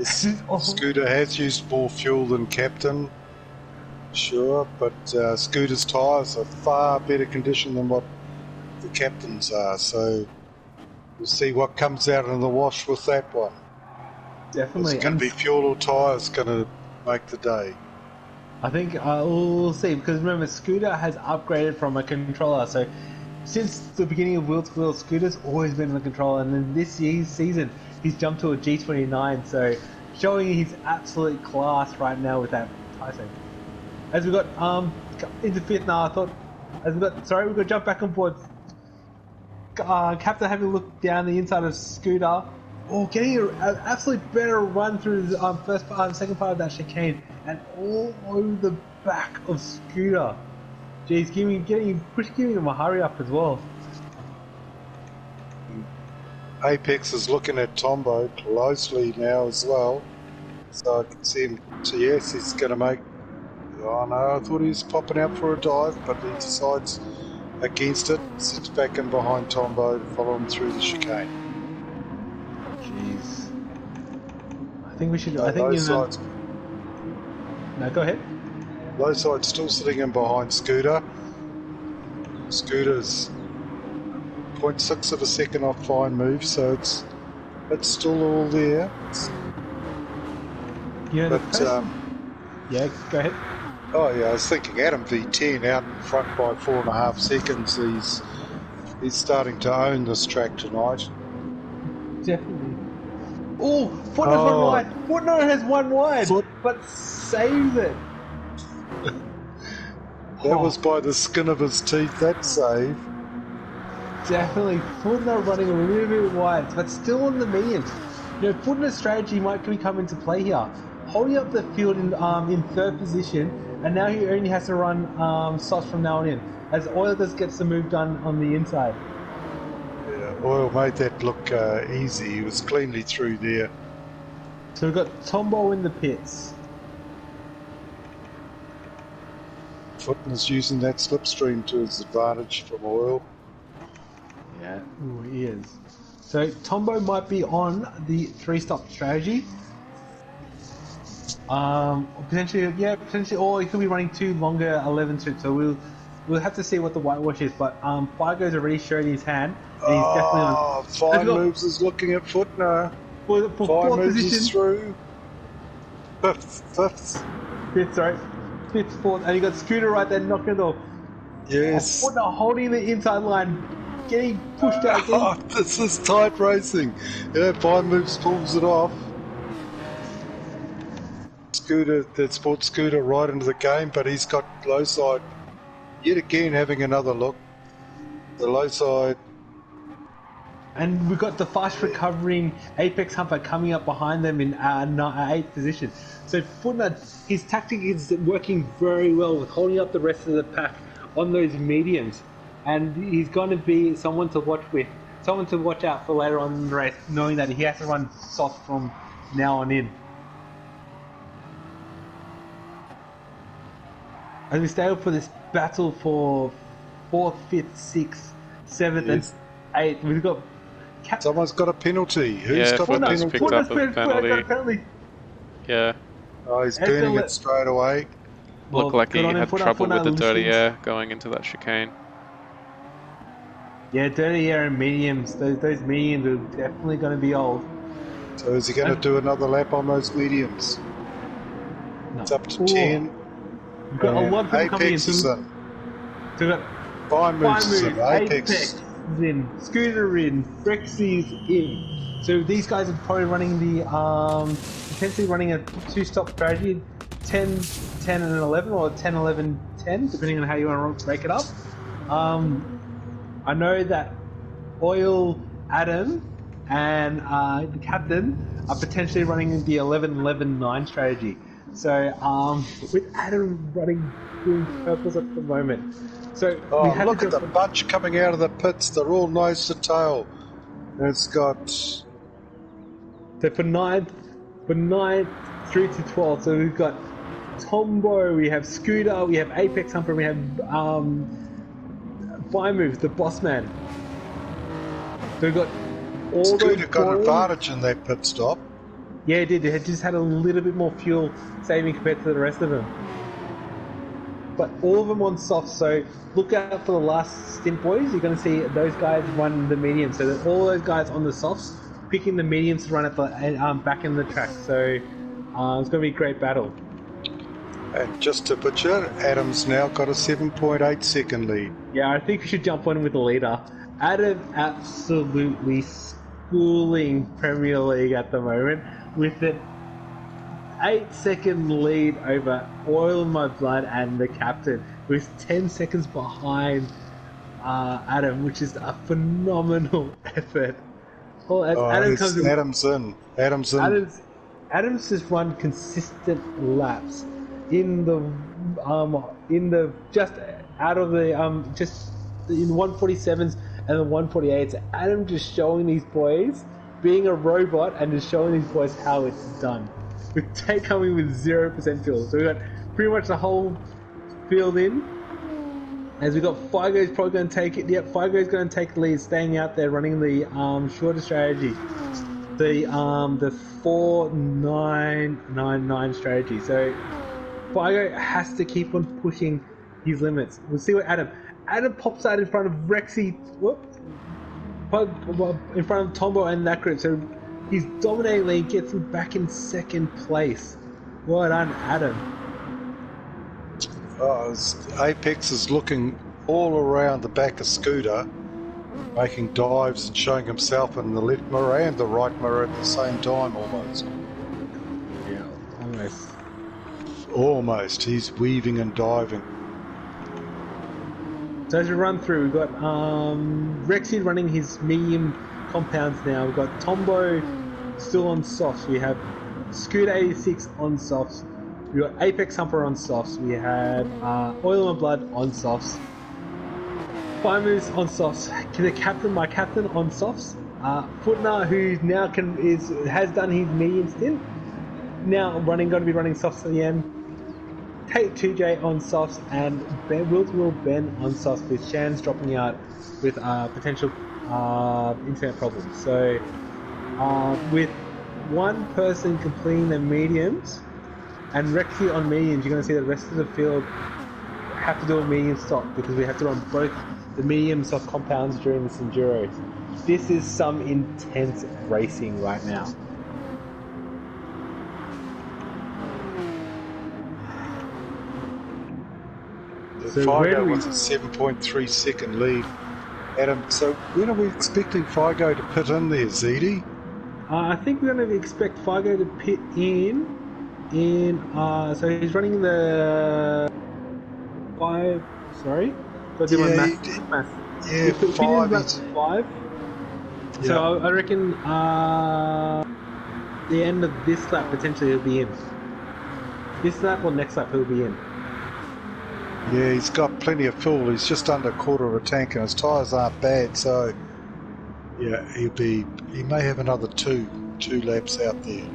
S1: Scooter has used more fuel than Captain, sure, but Scooter's tyres are far better condition than what the Captain's are, so we'll see what comes out in the wash with that one.
S2: Definitely.
S1: It's going to be fuel or tyres going to make the day.
S2: I think we'll see, because remember, Scooter has upgraded from a controller, so since the beginning of Wheel to Wheel, Scooter's always been on the controller, and then this year's season he's jumped to a G29, so showing his absolute class right now with that Tyson. As we got into 5th now, we've got to jump back on board. Captain having a look down the inside of Scooter. Oh, getting an absolute better run through the second part of that chicane, and all over the back of Scooter. Jeez, giving him a hurry up as well.
S1: Apex is looking at Tombo closely now as well, so I can see him. So yes, he's going to make. Oh no, I thought he was popping out for a dive, but he decides against it. Sits back in behind Tombo to follow him through the chicane.
S2: Jeez. I think we should.
S1: No,
S2: I think
S1: side's,
S2: No, go ahead.
S1: low side's still sitting in behind Scooter. Scooter's 0.6 of a second off fine move, so it's still all there.
S2: Yeah,
S1: but
S2: go ahead.
S1: Oh yeah, I was thinking Adam V10 out in front by 4.5 seconds. He's starting to own this track tonight.
S2: Definitely. Oh, Footno's one wide. Footno has one wide, but saves it.
S1: That was by the skin of his teeth, that save.
S2: Definitely. Footno running a little bit wide, but still on the mediums. You know, Footno's strategy might come into play here. Holding up the field in 3rd position, and now he only has to run softs from now on in, as Oil just gets the move done on the inside.
S1: Yeah, Oil made that look easy. He was cleanly through there.
S2: So we've got Tombo in the pits.
S1: Footman's using that slipstream to his advantage from Oil.
S2: Yeah, ooh, he is. So Tombo might be on the 3-stop strategy. Potentially, yeah, potentially, or he could be running 2 longer 11 suits. So we'll have to see what the whitewash is. But Figo's already showed his hand, and he's definitely on.
S1: Fine Moves is looking at Footner.
S2: For
S1: Fine
S2: fourth
S1: Moves
S2: position.
S1: is through. Fifth.
S2: Fifth, fourth, and you got Scooter right there knocking it off.
S1: Yes.
S2: Footner holding the inside line, getting pushed out.
S1: Oh, this is tight racing. Yeah, Fine Moves pulls it off. Scooter, that sports Scooter right into the game, but he's got low side yet again having another look. The low side.
S2: And we've got the fast recovering Apex Humper coming up behind them in 8th position. So Footner, his tactic is working very well with holding up the rest of the pack on those mediums. And he's going to be someone to watch with, someone to watch out for later on in the race, knowing that he has to run soft from now on in. As we stay up for this battle for 4th, 5th, 6th, 7th, and 8th, we've got...
S1: Someone's got a penalty. Who's got a
S3: Footner's
S1: penalty?
S3: picked up a penalty. Yeah.
S1: Oh, he's burning it straight away.
S3: Looked like he had trouble with the dirty air going into that chicane.
S2: Yeah, dirty air and mediums. Those mediums are definitely going to be old.
S1: So is he going to do another lap on those mediums?
S2: No.
S1: It's up to 10.
S2: We've got a lot of people coming in.
S1: Apex is in.
S2: So we've got
S1: Fine Moves is in.
S2: Apex is in. Scooter in. Rexy's in. So these guys are probably running the potentially running a 2-stop strategy, 10, 10 and 11, or 10, 11, 10, depending on how you want to break it up. I know that Oil, Adam, and the captain are potentially running the 11, 11, 9 strategy. So with Adam doing purples at the moment. So
S1: oh, look at the bunch coming out of the pits. They're all nose to tail. And it's got...
S2: So for 9th through to 12th, so we've got Tombo, we have Scooter, we have Apex Humper, we have Fine Moves, the boss man. So we've got all
S1: Scooter got advantage in that pit stop.
S2: Yeah, it did. It just had a little bit more fuel saving compared to the rest of them. But all of them on soft, so look out for the last stint, boys. You're going to see those guys run the mediums. So that all those guys on the softs picking the mediums to run at the back in the track. So it's going to be a great battle.
S1: And just to butcher, Adam's now got a 7.8 second lead.
S2: Yeah, I think we should jump on with the leader. Adam absolutely schooling Premier League at the moment with an 8-second lead over Oil in My Blood and the captain, who's 10 seconds behind Adam, which is a phenomenal effort. Well, as
S1: Adam's in.
S2: Adam's just run consistent laps in the just out of the just in 147s and the 148s. Adam just showing these boys, being a robot, and just showing these boys how it's done. With Tate coming with 0% fuel, so we got pretty much the whole field in. As we got Figo's probably going to take it. Yep, Figo's going to take the lead, staying out there, running the shorter strategy, the 4-9-9-9 strategy. So Figo has to keep on pushing his limits. We'll see what Adam pops out in front of Rexy. In front of Tombo and that group. So he's dominating lead, gets him back in 2nd place. Well done, Adam.
S1: Apex is looking all around the back of Scooter, making dives and showing himself in the left mirror and the right mirror at the same time, almost.
S2: Yeah, almost.
S1: Almost. He's weaving and diving.
S2: So as we run through, we've got Rexy running his medium compounds now. We've got Tombo still on softs. We have Scooter 86 on softs. We've got Apex Humper on softs. We have Oil and Blood on softs. Fimers on softs. My captain on softs. Footner, who now has done his medium stint, now going to be running softs again. Tate 2J on softs and Will Ben on softs with Shan's dropping out with potential internet problems. So with one person completing the mediums and Rexy on mediums, you're going to see the rest of the field have to do a medium stop because we have to run both the medium soft compounds during this enduro. This is some intense racing right now.
S1: So Figo was a 7.3 second lead. Adam, so when are we expecting Figo to pit in there, ZD?
S2: I think we're going to expect Figo to pit in so he's running the 5, sorry? So do math.
S1: Yeah, 5.
S2: Yeah. So I reckon the end of this lap potentially he'll be in. This lap or next lap he'll be in.
S1: Yeah, he's got plenty of fuel. He's just under a quarter of a tank and his tyres aren't bad, so yeah, he may have another two laps out there.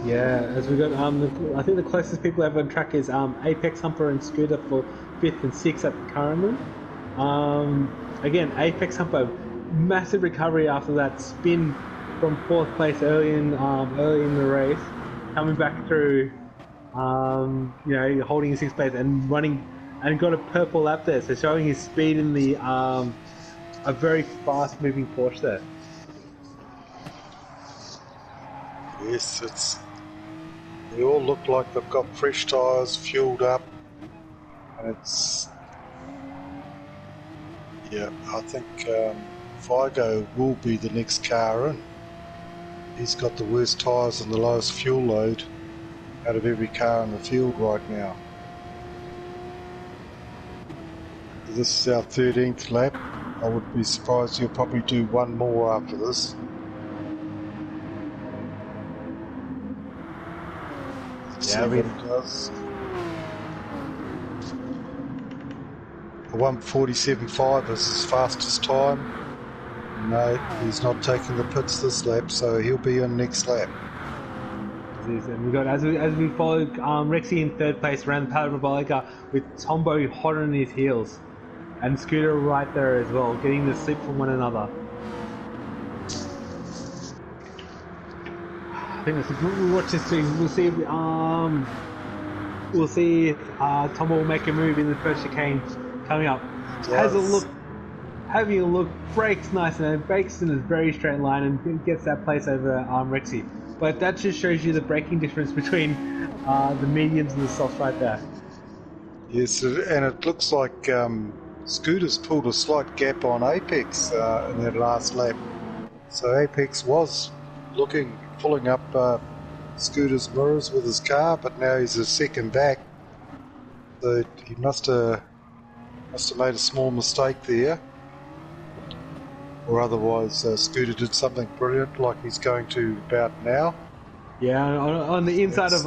S2: Yeah, as we got I think the closest people have on track is Apex Humper and Scooter for 5th and 6th at the current one. Again, Apex Humper, massive recovery after that spin from 4th place early in the race, coming back through, holding his 6th place and running, and got a purple lap there, so showing his speed in the a very fast moving Porsche there.
S1: Yes, they all look like they've got fresh tyres, fueled up, and I think Figo will be the next car in. He's got the worst tyres and the lowest fuel load out of every car in the field right now. This is our 13th lap. I would be surprised he'll probably do one more after this.
S2: Yeah,
S1: he does. The 1:47.5 is his fastest time. No, he's not taking the pits this lap, so he'll be in next lap.
S2: And we got as we followed Rexy in 3rd place around the Parabolica with Tombo hot on his heels, and Scooter right there as well, getting the slip from one another. I think we'll watch this thing. We'll see if Tombo will make a move in the first chicane coming up. Having a look, brakes nice and brakes in a very straight line and gets that place over Rexy. But that just shows you the braking difference between the mediums and the softs right there.
S1: Yes, and it looks like Scooter's pulled a slight gap on Apex in that last lap. So Apex was pulling up Scooter's mirrors with his car, but now he's a second back. So he must have made a small mistake there. Or otherwise Scooter did something brilliant like he's going to about now.
S2: Yeah, on the inside of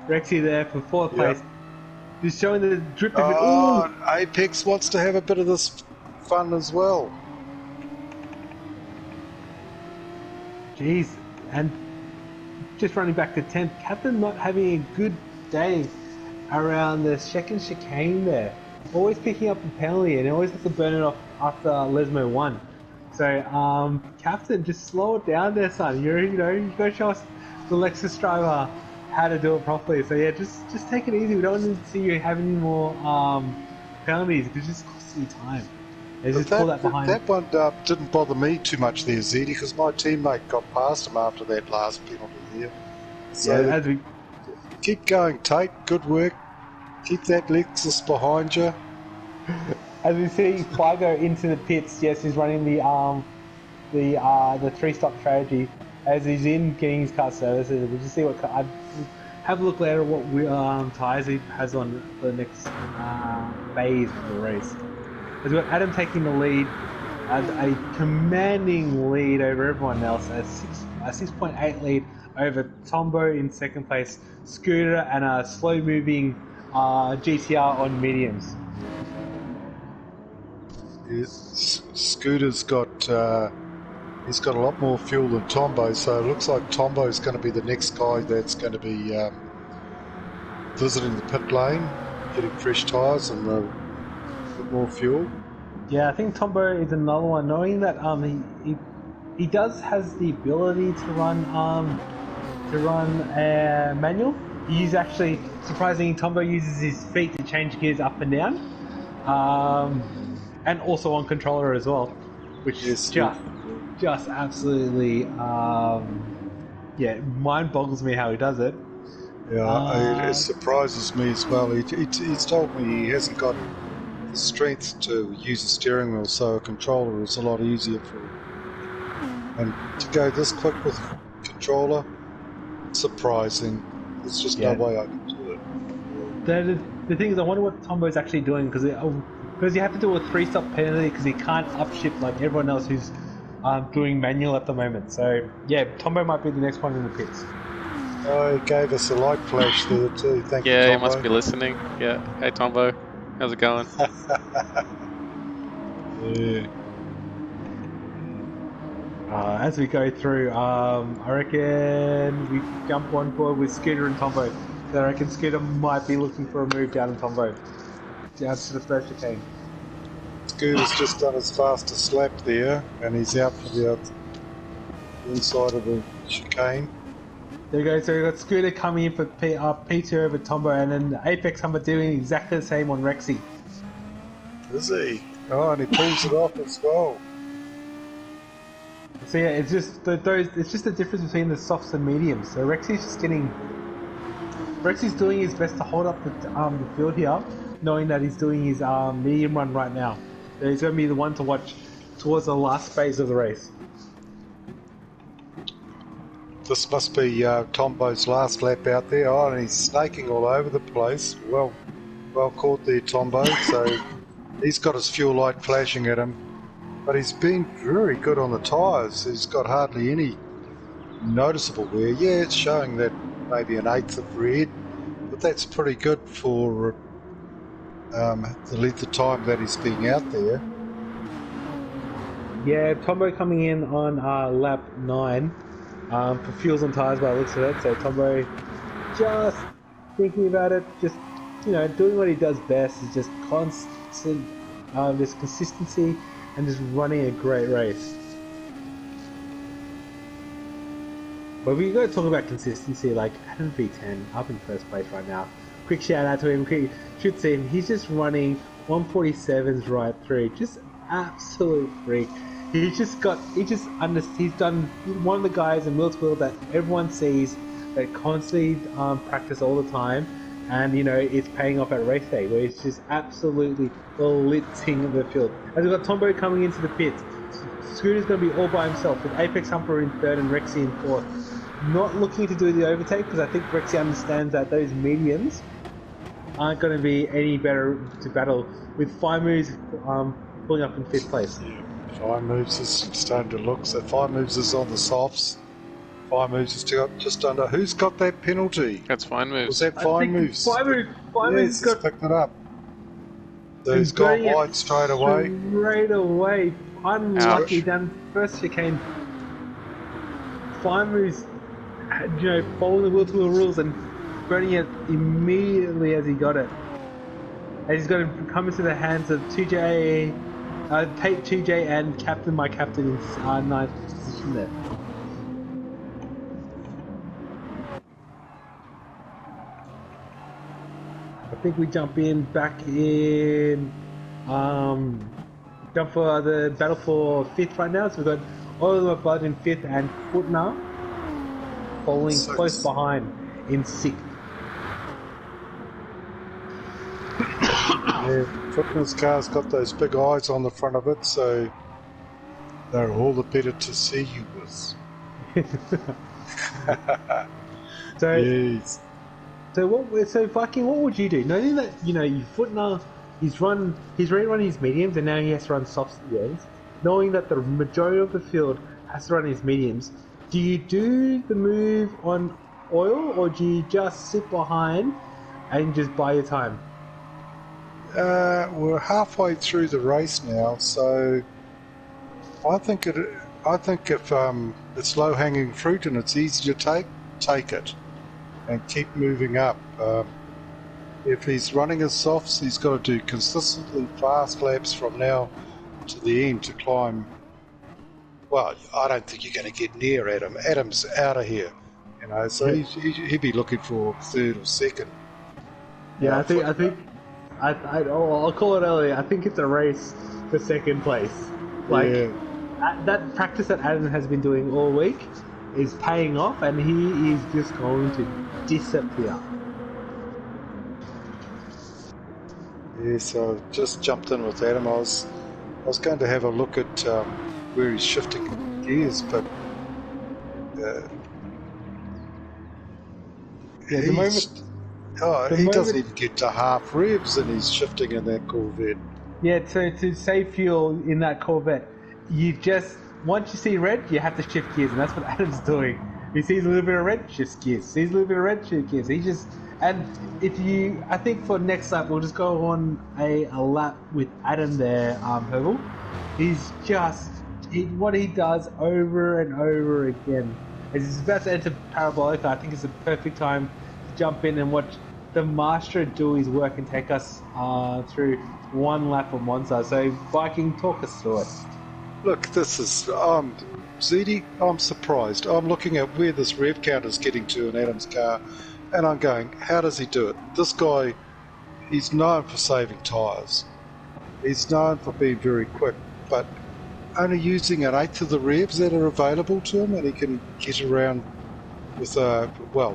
S2: Rexy there for 4th place. Just showing the drip of it.
S1: Oh, Apex wants to have a bit of this fun as well.
S2: Jeez, and just running back to 10th, Captain not having a good day around the second chicane there. Always picking up a penalty and always has to burn it off after Lesmo 1. So, Captain, just slow it down there, son. You gotta show us the Lexus driver how to do it properly. So yeah, just take it easy. We don't want to see you have any more penalties because it just costs you time. Just pull that behind.
S1: That one didn't bother me too much there, Zeddy, because my teammate got past him after that last penalty there. So
S2: yeah,
S1: keep going, Tate. Good work. Keep that Lexus behind you.
S2: As we see Figo into the pits, yes, he's running the 3-stop strategy. As he's in getting his car serviced, we'll just see what car. Have a look later at what tyres he has on the next phase of the race. As we've got Adam taking the lead, a commanding lead over everyone else, a 6.8 lead over Tombo in 2nd place, Scooter, and a slow-moving GTR on mediums.
S1: Scooter's got he's got a lot more fuel than Tombo, so it looks like Tombo's going to be the next guy that's going to be visiting the pit lane, getting fresh tyres and a bit more fuel.
S2: Yeah, I think Tombo is another one. Knowing that he has the ability to run manual. He's actually surprisingly Tombo uses his feet to change gears up and down, and also on controller as well, which is just absolutely mind boggles me how he does it.
S1: Yeah, it surprises me as well. He's told me he hasn't got the strength to use a steering wheel, so a controller is a lot easier for him. And to go this quick with a controller, surprising. There's just no way I can do it.
S2: The thing is, I wonder what Tombo's actually doing, because you have to do a 3-stop penalty because he can't upshift like everyone else who's doing manual at the moment. So yeah, Tombo might be the next one in the pits.
S1: Oh, he gave us a light flash there too. Thank you,
S3: Yeah,
S1: Tombo.
S3: he must be listening. Yeah. Hey, Tombo. How's it going?
S1: Yeah.
S2: As we go through, I reckon we jump on board with Scooter and Tombo. So I reckon Scooter might be looking for a move down in Tombo, down to the first chicane.
S1: Scooter's just done his fastest lap there, and he's out for the inside of the chicane.
S2: There you go, so we've got Scooter coming in for P2 over Tombo, and then Apex Humber doing exactly the same on Rexy.
S1: Is he? Oh, and he pulls it off as well.
S2: So yeah, it's just it's just the difference between the softs and mediums. So Rexy's doing his best to hold up the field here, knowing that he's doing his medium run right now. So he's going to be the one to watch towards the last phase of the race.
S1: This must be Tombo's last lap out there. Oh, and he's snaking all over the place. Well caught there, Tombo. So he's got his fuel light flashing at him. But he's been very good on the tyres. He's got hardly any noticeable wear. Yeah, it's showing that maybe an eighth of red, but that's pretty good for the length of time that he's been out there.
S2: Yeah, Tombo coming in on lap 9 for fuels and tyres by the looks of it. So Tombo just thinking about it, just doing what he does best, is just constant, just consistency. And just running a great race. But we got to talk about consistency, like Adam V10 up in first place right now. Quick shout out to him, should see him. He's just running 147s right through, just absolute freak. He's done one of the guys in Wheel to Wheel that everyone sees, that constantly practice all the time, and it's paying off at race day, where he's just absolutely blitzing the field. As we've got Tombo coming into the pits, Scooter's going to be all by himself with Apex Humper in third and Rexy in fourth. Not looking to do the overtake because I think Rexy understands that those mediums aren't going to be any better to battle with 5 moves pulling up in 5th place.
S1: Yeah, 5 moves is starting to look. So 5 moves is on the softs. 5 moves is just under. Who's got that penalty?
S3: That's fine moves.
S1: Was that 5 moves?
S2: 5 moves
S1: got picked it up. So he's gone wide straight away.
S2: Straight away. Unlucky
S3: Ouch.
S2: down first chicane. 5 moves, following the wheel-to-wheel rules and burning it immediately as he got it. And he's got to come into the hands of 2J, Tate 2J and my captain in 9th position there. I think we jump back in, jump for the battle for 5th right now. So we've got all of them above in 5th and Footner following close behind in 6th.
S1: Yeah, Footner's car's got those big eyes on the front of it, so they're all the better to see you with.
S2: So,
S1: yes.
S2: So Viking, what would you do? Knowing that Footner, he's rerun his mediums and now he has to run softs at the ends. Knowing that the majority of the field has to run his mediums, do you do the move on oil or do you just sit behind and just buy your time?
S1: We're halfway through the race now, so I think if it's low-hanging fruit and it's easy to take it and keep moving up. If he's running his softs, he's got to do consistently fast laps from now to the end to climb. Well, I don't think you're going to get near Adam. Adam's out of here, so he'd be looking for third or second.
S2: Yeah, I'll call it early. I think it's a race for second place. That practice that Adam has been doing all week is paying off, and he is just going to disappear.
S1: Yeah, so just jumped in with Adam. I was going to have a look at where he's shifting gears, but he doesn't even get to half revs and he's shifting in that Corvette.
S2: Yeah, so to save fuel in that Corvette, once you see red, you have to shift gears, and that's what Adam's doing. He sees a little bit of red, shifts gears. Sees a little bit of red, shifts gears. I think for next lap, we'll just go on a lap with Adam there, Herbal. What he does over and over again. As he's about to enter Parabolica, I think it's the perfect time to jump in and watch the master do his work and take us through one lap of Monza. So, Viking, talk us through it.
S1: Look, this is... ZD, I'm surprised. I'm looking at where this rev count is getting to in Adam's car, and I'm going, how does he do it? This guy, he's known for saving tyres. He's known for being very quick, but only using an eighth of the revs that are available to him, and he can get around with a,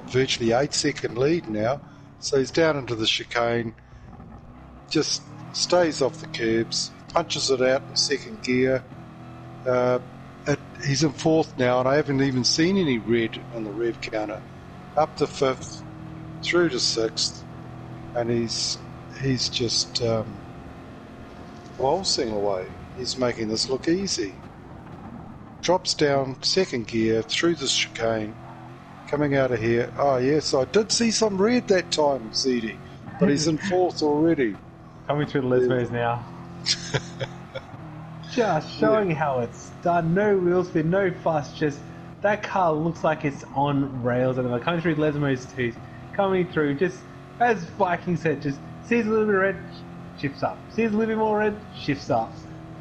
S1: virtually 8-second lead now. So he's down into the chicane, just stays off the curbs, punches it out in second gear. He's in fourth now, and I haven't even seen any red on the rev counter. Up to fifth, through to sixth, and he's just waltzing away. He's making this look easy. Drops down second gear through the chicane, coming out of here. Oh yes, I did see some red that time, ZD, but he's in fourth already.
S2: Coming through the Lesmos now. Just showing how it's done. No wheel spin, no fuss. Just that car looks like it's on rails. And coming through Lesmos 2, coming through, just as Viking said, just sees a little bit of red, shifts up. Sees a little bit more red, shifts up.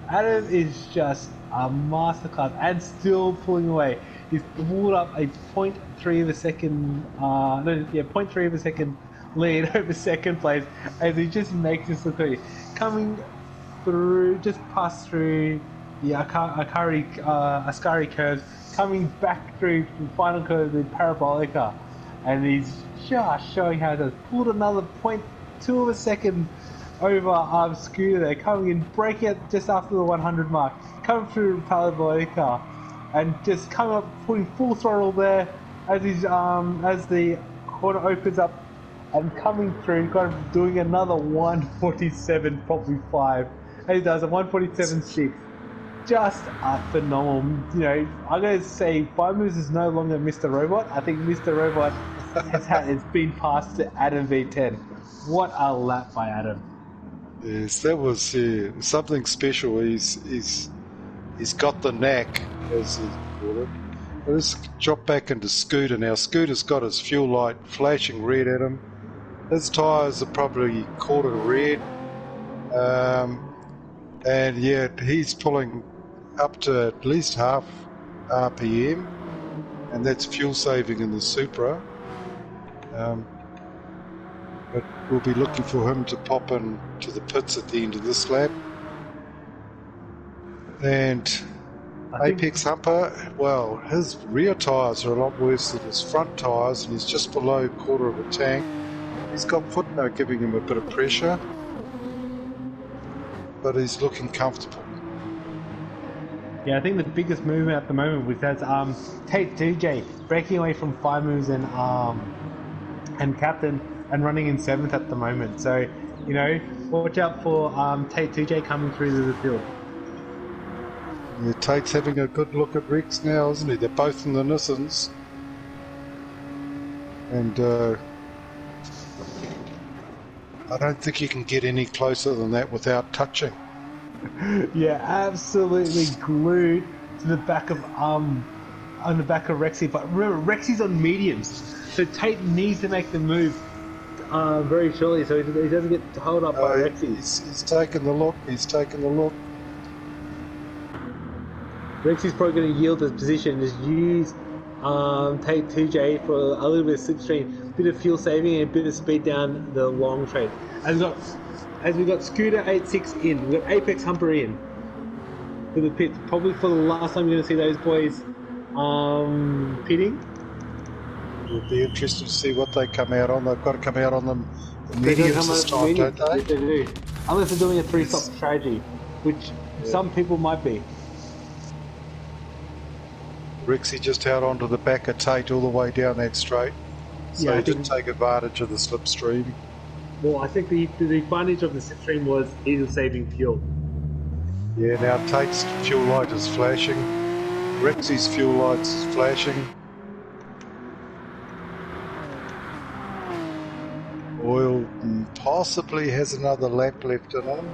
S2: Adam is just a masterclass and still pulling away. He's pulled up a 0.3 of a second, 0.3 of a second lead over second place, as he just makes this look like coming through, just past through the Ascari curves, coming back through the final curve with Parabolica, and he's just showing how to pulled another 0.2 of a second over Scooter there, coming in, breaking it just after the 100 mark, coming through Parabolica, and just coming up, putting full throttle there as he's as the corner opens up, and coming through, doing another 147, probably 5. And he does a 147.6. Just a phenomenal. I'm going to say 5 moves is no longer Mr. Robot. I think Mr. Robot has been passed to Adam V10. What a lap by Adam.
S1: Yes, that was something special. He's got the knack, as he called it. Let's drop back into Scooter now. Scooter's got his fuel light flashing red at him. His tyres are probably quarter red. And yeah, he's pulling up to at least half RPM, and that's fuel saving in the Supra. But we'll be looking for him to pop in to the pits at the end of this lap. And Apex Humper, well, his rear tyres are a lot worse than his front tyres, and he's just below quarter of a tank. He's got footnote giving him a bit of pressure, but he's looking comfortable.
S2: Yeah, I think the biggest movement at the moment was that Tate DJ breaking away from 5 moves and Captain and running in 7th at the moment. So, watch out for Tate DJ coming through to the field.
S1: Yeah, Tate's having a good look at Rex now, isn't he? They're both in the Nissans. And I don't think you can get any closer than that without touching.
S2: Yeah, absolutely glued to the back of on the back of Rexy. But remember, Rexy's on mediums, so Tate needs to make the move very shortly, so he doesn't get held up by Rexy.
S1: He's taking the look. He's taking the look.
S2: Rexy's probably going to yield his position and just use Tate 2J for a little bit of slipstream, bit of fuel saving, and a bit of speed down the long straight. As we got Scooter 86 in, we got Apex Humper in for the pit. Probably for the last time you're going to see those boys pitting.
S1: It'll be interesting to see what they come out on. They've got to come out on them mediums this time, don't they?
S2: Yes, they do. Unless they're doing a 3-stop strategy, which some people might be.
S1: Rexy just held onto the back of Tate all the way down that straight. So he didn't take advantage of the slipstream.
S2: Well, I think the advantage of the slipstream was he was saving fuel.
S1: Yeah, now Tate's fuel light is flashing. Rexy's fuel light is flashing. Oil possibly has another lap left in him.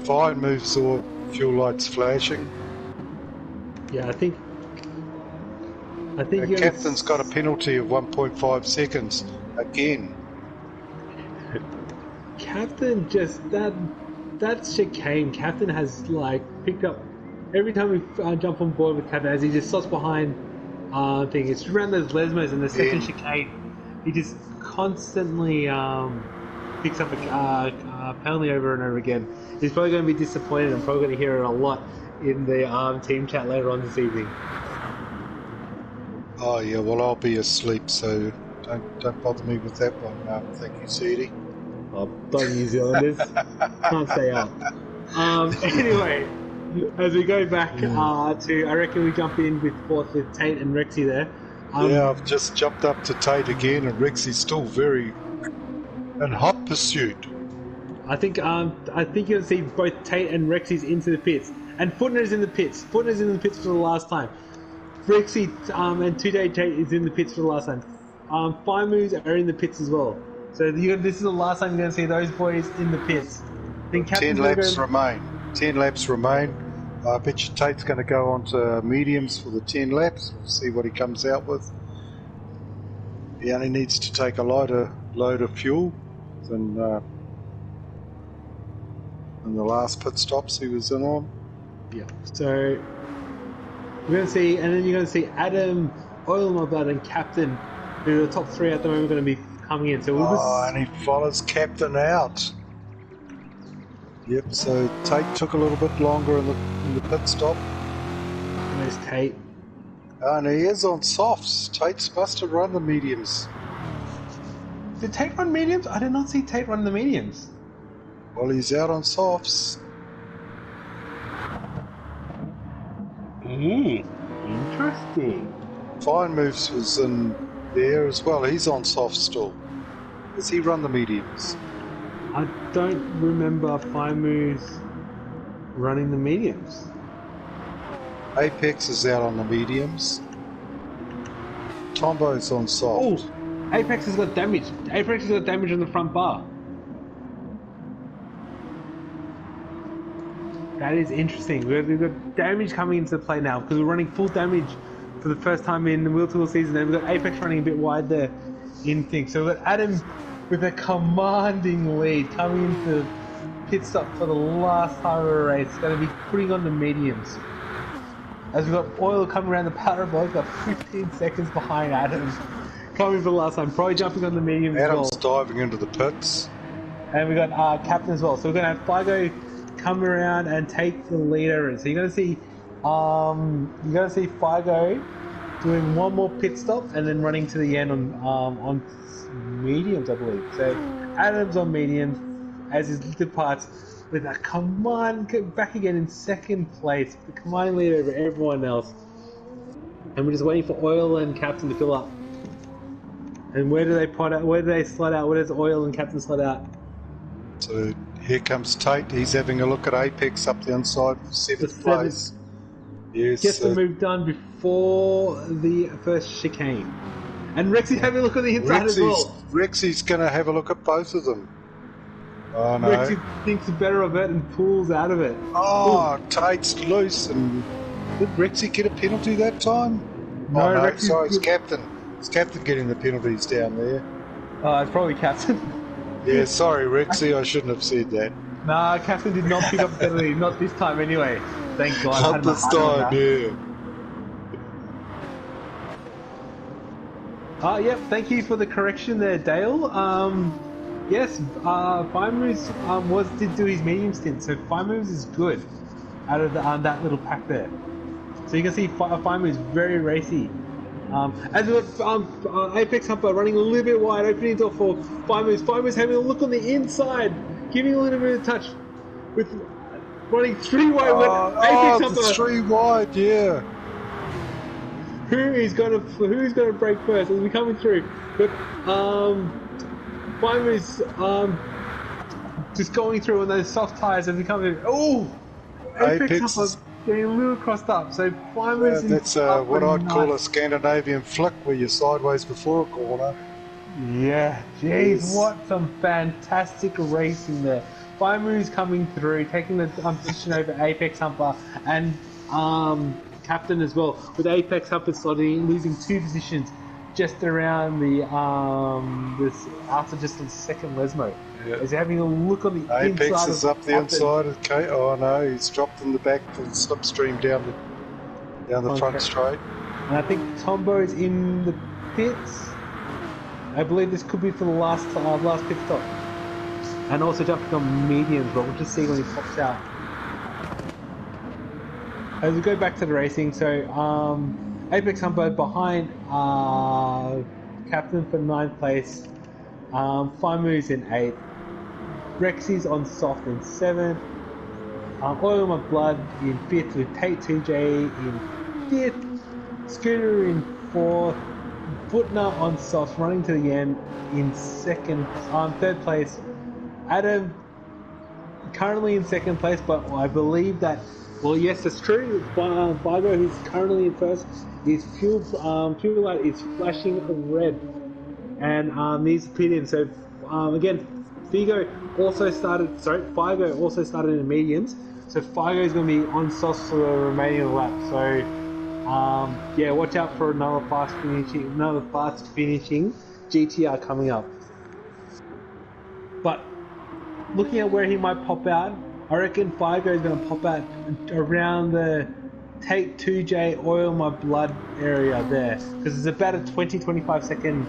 S1: Fine move saw fuel lights flashing.
S2: Yeah, I think
S1: The captain's got a penalty of 1.5 seconds again.
S2: Captain just that chicane. Captain has like picked up every time we jump on board with Captain as he just slots behind thing. It's around those lesmos and the second chicane. He just constantly picks up a penalty over and over again. He's probably going to be disappointed. I'm probably going to hear it a lot in the team chat later on this evening.
S1: Oh yeah, well I'll be asleep, so don't bother me with that one. Thank you, Sadie.
S2: Oh, don't New Zealanders. Can't stay up. Anyway, as we go back to, I reckon we jump in with fourth with Tate and Rexy there.
S1: Yeah, I've just jumped up to Tate again, and Rexy's still very in hot pursuit.
S2: I think you'll see both Tate and Rexy's into the pits, and Footner's in the pits. Footner's in the pits for the last time. Rexy and 2Day Tate is in the pits for the last time. Fine Moves are in the pits as well. So this is the last time you're going to see those boys in the pits. Then
S1: 10 laps remain. 10 laps remain. I bet you Tate's going to go on to mediums for the 10 laps. We'll see what he comes out with. He only needs to take a lighter load of fuel than in the last pit stops he was in on.
S2: Yeah. So we're going to see, and then you're going to see Adam, Oil My Blood, and Captain, who are the top three at the moment, going to be coming in. So
S1: and he follows Captain out. Yep, so Tate took a little bit longer in the pit stop.
S2: And there's Tate.
S1: And he is on softs. Tate's must have run the mediums.
S2: Did Tate run mediums? I did not see Tate run the mediums.
S1: Well, he's out on softs.
S2: Interesting.
S1: Fine Moves was in there as well. He's on soft still. Does he run the mediums?
S2: I don't remember Fine Moves running the mediums.
S1: Apex is out on the mediums. Tombo's on soft.
S2: Oh, Apex has got damage. Apex has got damage on the front bar. That is interesting. We've got damage coming into play now because we're running full damage for the first time in the Wheel to Wheel season, and we've got Apex running a bit wide there in things. So we've got Adam with a commanding lead coming into pit stop for the last time of a race. It's going to be putting on the mediums. As we've got Oil coming around the powder block, got 15 seconds behind Adam. Coming for the last time, probably jumping on the mediums as well.
S1: Adam's diving into the pits.
S2: And we've got Captain as well. So we're going to have Figo come around and take the leader. So you're going to see Figo doing one more pit stop and then running to the end on mediums, I believe. So Adam's on mediums as his departs with a command back again in second place, the commanding leader over everyone else. And we're just waiting for Oil and Captain to fill up. And where do they pot out? Where do they slide out? Where does Oil and Captain slide out?
S1: So here comes Tate. He's having a look at Apex up the inside for seventh place. Yes,
S2: gets the move done before the first chicane. And Rexy's having a look on the inside as well.
S1: Rexy's going to have a look at both of them. Oh, no.
S2: Rexy thinks better of it and pulls out of it.
S1: Oh, Tate's loose. And did Rexy get a penalty that time?
S2: No,
S1: oh, no.
S2: Rexy's
S1: Sorry, it's
S2: good.
S1: Captain. It's Captain getting the penalties down there.
S2: It's probably Captain.
S1: Yeah, sorry, Rexy. I shouldn't have said that.
S2: Nah, Captain did not pick up the penalty. Not this time anyway. Thank God.
S1: Not this time, yeah.
S2: Yep, thank you for the correction there, Dale. Yes, Fire Moves did do his medium stint, so Fire Moves is good out of that little pack there. So you can see Fire Moves very racy. As we've got Apex Humper running a little bit wide, opening door for Fire Moves. Fire Moves having a look on the inside, giving a little bit of touch with running 3 wide. Apex Humper.
S1: It's 3 wide, yeah.
S2: Who's gonna break first? As we're coming through, but Fire Moves just going through on those soft tires and becoming Apex Humper getting a little crossed up. So Fire Moves
S1: that's what I'd call a Scandinavian flick, where you're sideways before a corner.
S2: Yeah, jeez, what some fantastic racing there. Fire Moves coming through, taking the position over Apex Humper and Captain as well, with Apex Humper slotting, losing 2 positions just around the after just the second Lesmo.
S1: Yeah.
S2: Is having a look on the
S1: Apex
S2: inside.
S1: is up the inside of Kate. Oh no, he's dropped in the back for the slipstream down the front straight.
S2: And I think Tombo is in the pits. I believe this could be for the last pit stop. And also jumping on mediums, but we'll just see when he pops out. As we go back to the racing, so Apex Humper behind Captain for 9th place, Fire Moves in 8th, Rexy's on soft in 7th, Oil My Blood in 5th with Tate 2J in 5th, Scooter in 4th, Butner on soft running to the end in 3rd place, Adam currently in 2nd place, but I believe that, well, yes, that's true. Vigo, who's currently in 1st, his fuel light is flashing red, and needs to pit in. So again, Figo also started in the mediums, so Figo is going to be on sauce for the remaining lap. So yeah, watch out for another fast finishing GTR coming up. But looking at where he might pop out, I reckon Figo is going to pop out around the Take 2J Oil My Blood area there, because it's about a 20-25 second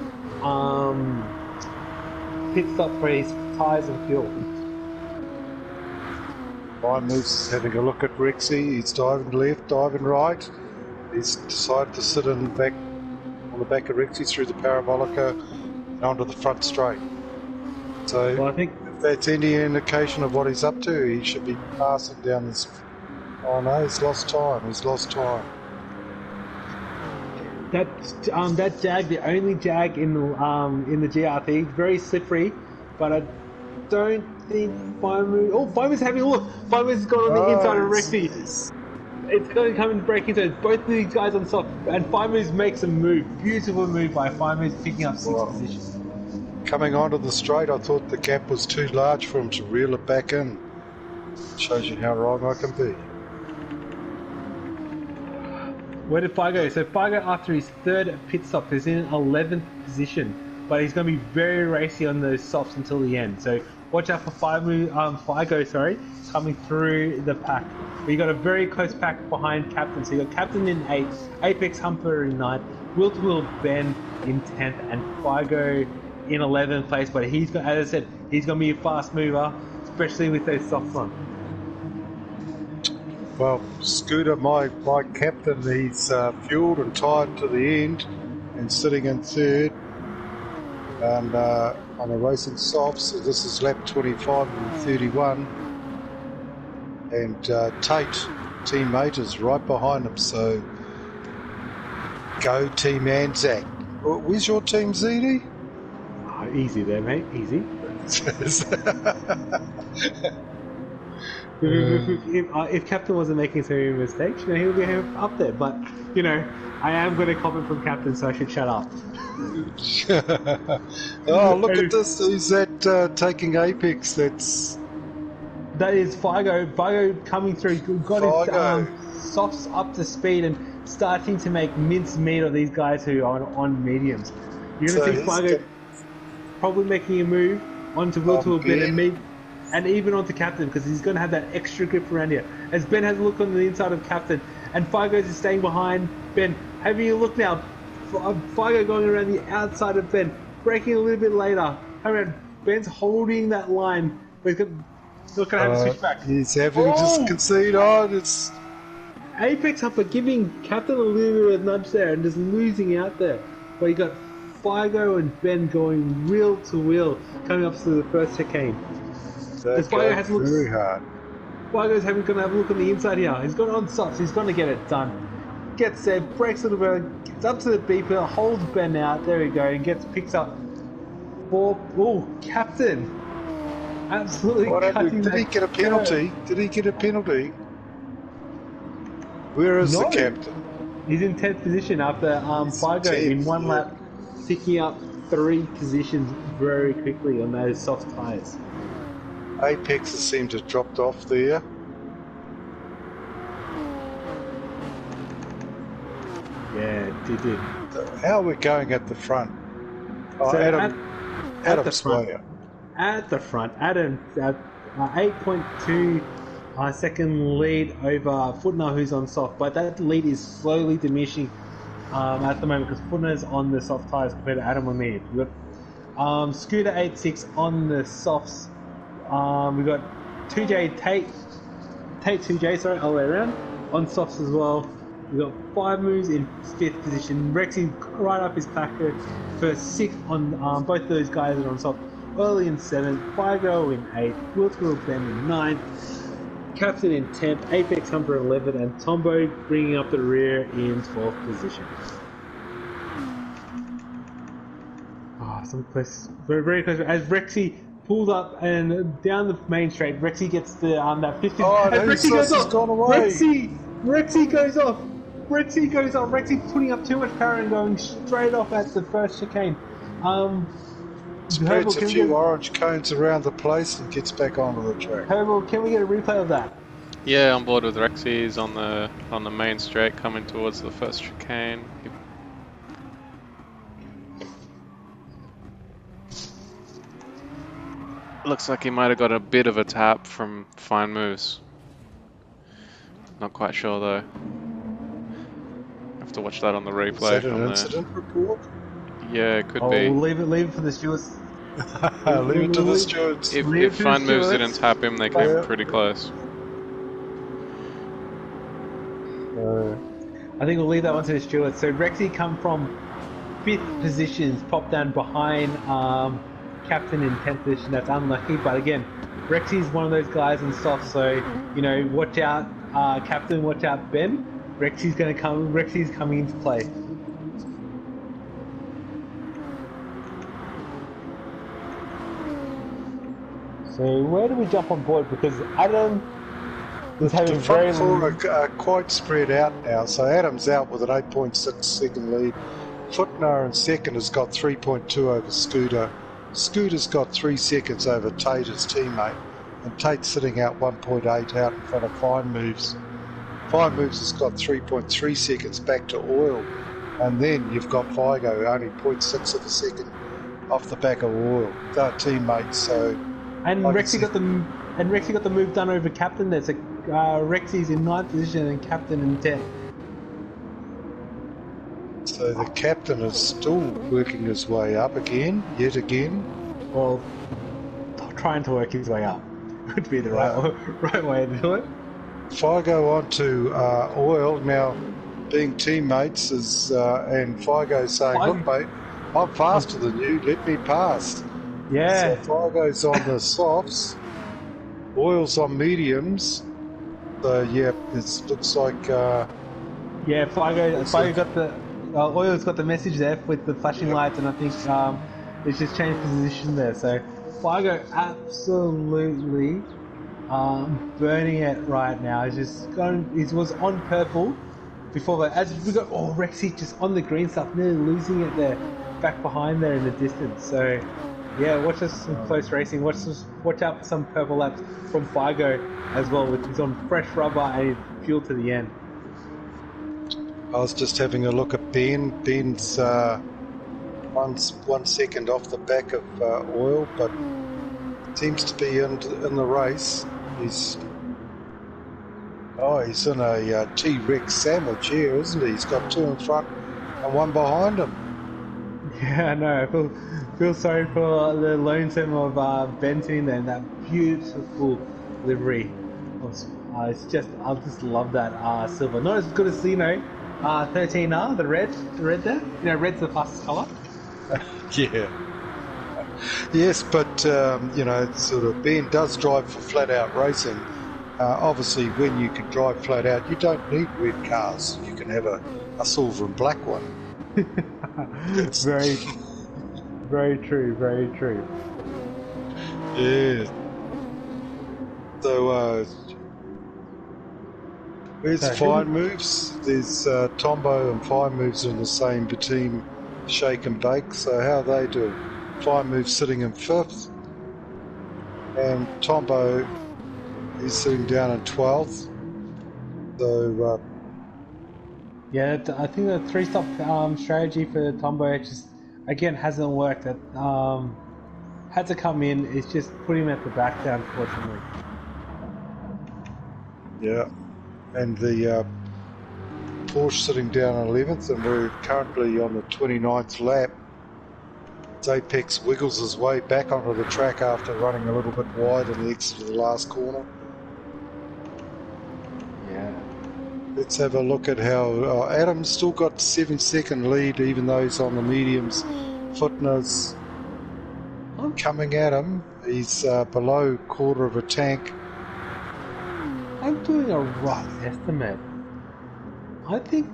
S2: pit stop for his tyres and fuel.
S1: Fire Moves having a look at Rexy. He's diving left, diving right. He's decided to sit on the back of Rexy through the parabolica and onto the front straight. So
S2: Well, I think
S1: if that's any indication of what he's up to, he should be passing down this. Oh no, he's lost time.
S2: that Jag, the only Jag in the GRT, very slippery, but I don't think Fire Moves. Oh, Fire Moves having a look. Fire Moves has gone on the inside of Rexy. It's going to come and break into it. Both of these guys on soft, and Fire Moves makes a move. Beautiful move by Fire Moves, picking up 6th position.
S1: Coming onto the straight, I thought the gap was too large for him to reel it back in. Shows you how wrong I can be.
S2: Where did Figo? So Figo, after his 3rd pit stop, is in 11th position, but he's going to be very racy on those softs until the end. So watch out for Figo, coming through the pack. But you got a very close pack behind Captain. So you got Captain in 8th, Apex Humper in 9th, Will to Will Ben in 10th, and Figo in 11th place. But he's got, as I said, he's going to be a fast mover, especially with those softs on.
S1: Well, Scooter, my captain, he's fueled and tied to the end and sitting in 3rd. And on a racing soft, so this is lap 25 and 31. And Tate, teammate, is right behind him, so go Team Anzac. Where's your team, ZD?
S2: Easy there, mate, easy. If Captain wasn't making so many mistakes, he would be up there. But I am going to comment from Captain, so I should shut up.
S1: Oh, look at this. Who's that taking Apex?
S2: That is Figo. Figo coming through. Got his
S1: Figo.
S2: softs up to speed and starting to make mince meat of these guys who are on mediums. You're going to see Figo probably making a move onto Will Ben and even onto Captain, because he's going to have that extra grip around here. As Ben has a look on the inside of Captain, and Figo is staying behind Ben. Have you look now? Figo going around the outside of Ben, breaking a little bit later. Ben's holding that line. But he's not going to have a switch back.
S1: He's having to just concede on. It's
S2: Apex up for giving Captain a little bit of a nudge there and just losing out there. But you got Figo and Ben going wheel to wheel, coming up to the first chicane.
S1: Figo has very hard.
S2: Figo's going to have a look on the inside here. He's got on softs. He's going to get it done. Gets there, breaks a little bit, gets up to the beeper, holds Ben out. There we go, and picks up Captain. Absolutely cutting.
S1: Did he get a penalty? Did he get a penalty? Where is the captain?
S2: He's in 10th position after Figo in one lap, picking up 3 positions very quickly on those soft tyres.
S1: Apex seemed to have dropped off there.
S2: Yeah, it did.
S1: How are we going at the front?
S2: So
S1: Adam's way up.
S2: At the front, Adam at 8.2 second lead over Footner, who's on soft, but that lead is slowly diminishing at the moment because Footner's on the soft tyres compared to Adam on medium. We've got Scooter 8.6 on the softs. We've got 2J Tate 2J, sorry, all the way around, on softs as well. We've got 5 moves in 5th position. Rexy right up his clacker for 6th on both those guys are on soft. Early in 7th, Figo in 8th, Will Ben in 9th, Captain in 10th, Apex Humper 11th, and Tombo bringing up the rear in 12th position. Some close, very, very close. As Rexy pulls up and down the main straight, Rexy gets the that 50.
S1: Oh, no,
S2: Rexy goes off.
S1: Gone away.
S2: Rexy goes off. Rexy putting up too much power and going straight off at the first chicane.
S1: Spreads a few orange cones around the place and gets back onto the track.
S2: Herbal, can we get a replay of that?
S3: Yeah, on board with Rexy. He's on the main straight coming towards the first chicane. Looks like he might have got a bit of a tap from fine moves. Not quite sure though. Have to watch that on the replay.
S1: Is that an incident report?
S3: Yeah, it could be.
S2: We'll leave it for the stewards.
S1: Leave it to the stewards.
S3: If fine moves didn't tap him, they came pretty close.
S2: I think we'll leave that one to the stewards. So Rexy come from 5th positions, popped down behind Captain in 10th position. That's unlucky, but again, Rexy's one of those guys in soft, so watch out, Captain, watch out, Ben. Rexy's coming into play. So where do we jump on board? Because Adam is having
S1: the front four are quite spread out now. So Adam's out with an 8.6 second lead. Footner in second has got 3.2 over Scooter. Scooter's got 3 seconds over Tate, his teammate, and Tate's sitting out 1.8 out in front of Fine Moves. Fine Moves has got 3.3 seconds back to Oil, and then you've got Figo only 0.6 of a second off the back of Oil. They're teammates, so.
S2: And Rexy got the move done over Captain there. So Rexy's in 9th position and Captain in 10th.
S1: So the captain is still working his way up yet again.
S2: Well, trying to work his way up would be the right way to do it.
S1: Figo onto Oil now, being teammates, and Figo saying, "Look, mate, I'm faster than you. Let me pass."
S2: Yeah.
S1: So Figo's on the softs, Oil's on mediums. So yeah, it looks like.
S2: Yeah, Figo got the. Oil's got the message there with the flashing lights, and I think it's just changed position there. So Figo absolutely burning it right now. He's just going. He was on purple before that. As we go, oh, Rexy just on the green stuff, nearly losing it there, back behind there in the distance. So, yeah, watch us some close racing. Watch out for some purple laps from Figo as well, with his on fresh rubber and fuel to the end.
S1: I was just having a look at Ben. Ben's 1 second off the back of oil, but seems to be in the race. He's in a T-Rex sandwich here, isn't he? He's got 2 in front and 1 behind him.
S2: Yeah, no, I feel sorry for the lonesome of Benton and that beautiful livery. I just love that silver. Not as good as 13R, the red there. Red's the fastest color.
S1: Yeah. Yes, but sort of Ben does drive for flat out racing. Obviously, when you can drive flat out, you don't need red cars. You can have a silver and black one.
S2: Very, very true. Very true.
S1: Yeah. So, where's Fine Moves? There's Tombo and Fine Moves in the same team, Shake and Bake. So how they do? Fine Moves sitting in 5th, and Tombo is sitting down in 12th. So
S2: yeah, I think the 3-stop strategy for Tombo just again hasn't worked. It had to come in. It's just put him at the back there, unfortunately.
S1: yeah, and the Porsche sitting down 11th, and we're currently on the 29th lap. Apex wiggles his way back onto the track after running a little bit wide in the exit of the last corner.
S2: Yeah.
S1: Let's have a look at how Adam's still got 7-second lead, even though he's on the mediums. Footner's coming at him. He's below quarter of a tank.
S2: I'm doing a rough estimate. I think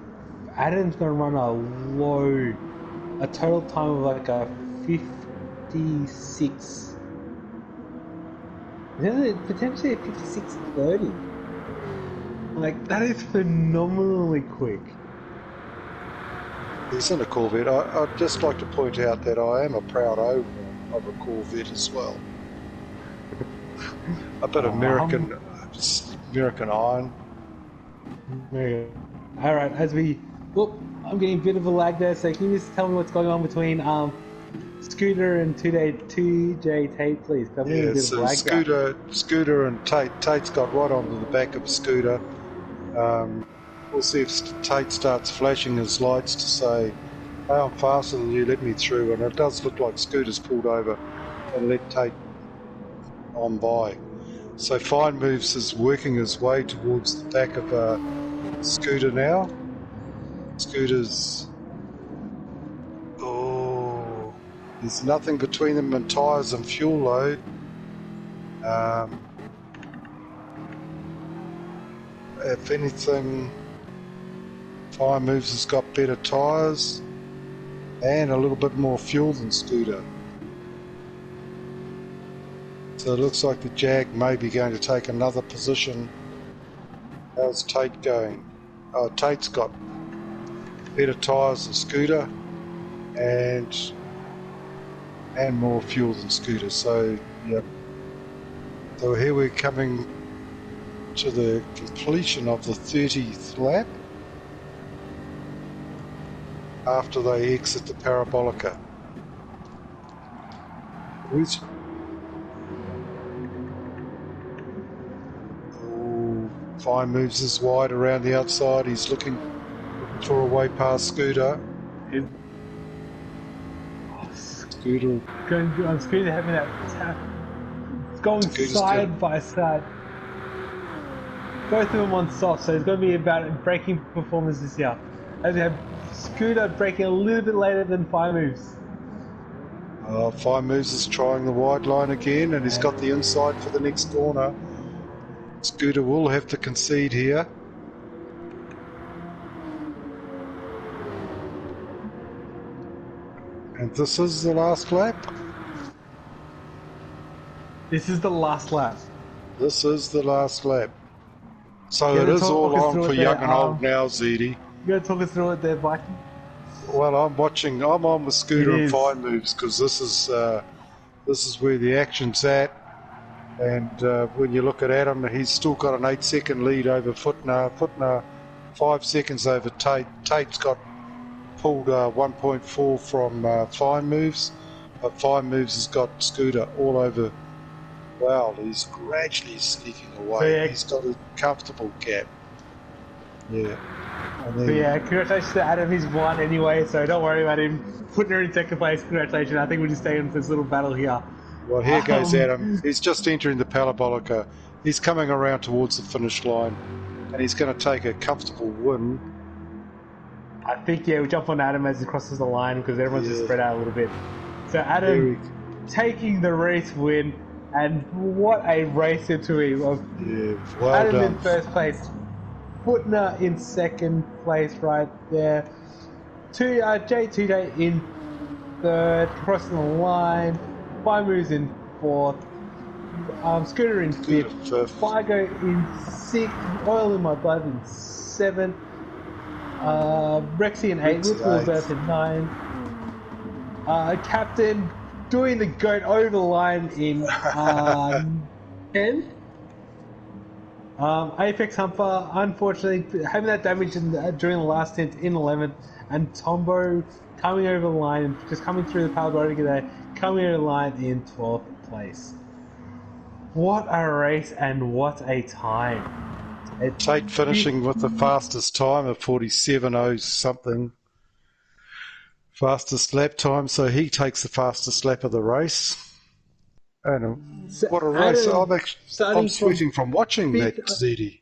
S2: Adam's going to run a total time of like a 56. Potentially a 56:30. Like, that is phenomenally quick.
S1: He's in a Corvette. I'd just like to point out that I am a proud owner of a Corvette as well. A bit American iron.
S2: Alright, I'm getting a bit of a lag there, so can you just tell me what's going on between Scooter and 2J Tate, please?
S1: Yeah, so Scooter and Tate. Tate's got right onto the back of Scooter. We'll see if Tate starts flashing his lights to say, hey, I'm faster than you, let me through. And it does look like Scooter's pulled over and let Tate on by. So Fine Moves is working his way towards the back of Scooter now. Scooter's... there's nothing between them and tyres and fuel load. If anything, Fine Moves has got better tyres and a little bit more fuel than Scooter. So it looks like the Jag may be going to take another position. How's Tate going? Tate's got better tyres than Scooter and more fuel than Scooter. So, yep. So here we're coming to the completion of the 30th lap after they exit the Parabolica. Fine Moves is wide around the outside. He's looking for a way past Scooter. Scooter.
S2: Scooter having that tap. It's going side by side. Both of them on soft, so it's going to be about braking performance this year. As we have Scooter braking a little bit later than Fine Moves.
S1: Fine Moves is trying the wide line again, and he's got the inside for the next corner. Scooter will have to concede here. And this is the last lap?
S2: This is the last lap.
S1: This is the last lap. So
S2: You
S1: it
S2: gotta
S1: is
S2: talk
S1: all
S2: us
S1: on
S2: through
S1: for
S2: it there.
S1: young and old now, ZD.
S2: You gotta talk us through it there, Viking.
S1: Well, I'm on with Scooter
S2: It
S1: and
S2: is.
S1: Fine Moves because this is where the action's at. And when you look at Adam, he's still got an 8-second lead over Footner. Footner 5 seconds over Tate. Tate's got pulled 1.4 from Fine Moves, but Fine Moves has got Scooter all over. Wow, he's gradually sneaking away.
S2: So, yeah.
S1: He's got a comfortable gap. Yeah. And
S2: So
S1: then,
S2: yeah, congratulations to Adam. He's won anyway, so don't worry about him putting her in second place. Congratulations. I think we'll just stay in this little battle here.
S1: well, here goes Adam. He's just entering the Parabolica. He's coming around towards the finish line, and he's going to take a comfortable win.
S2: I think, yeah, we jump on Adam as he crosses the line because everyone's just
S1: Yeah.
S2: spread out a little bit. So Adam taking the race win, and what a race into him.
S1: Yeah, well
S2: Adam
S1: done.
S2: in first place, Footner in second place right there. J2J in third, crossing the line. Fine Moves in fourth. Scooter in fifth. Figo in sixth. Oil in My Blood in seventh. Rexy in eighth. Whistle's Earth in ninth. Captain doing the goat over the line in 10th. Apex Humper, unfortunately, having that damage during the last stint in 11th, and Tombo coming over the line, just coming through the power body there, coming over the line in 12th place. What a race and what a time.
S1: Tate finishing with the fastest time of 47.0 something. Fastest lap time, so he takes the fastest lap of the race. And what a race. I'm sweating from watching that, ZD.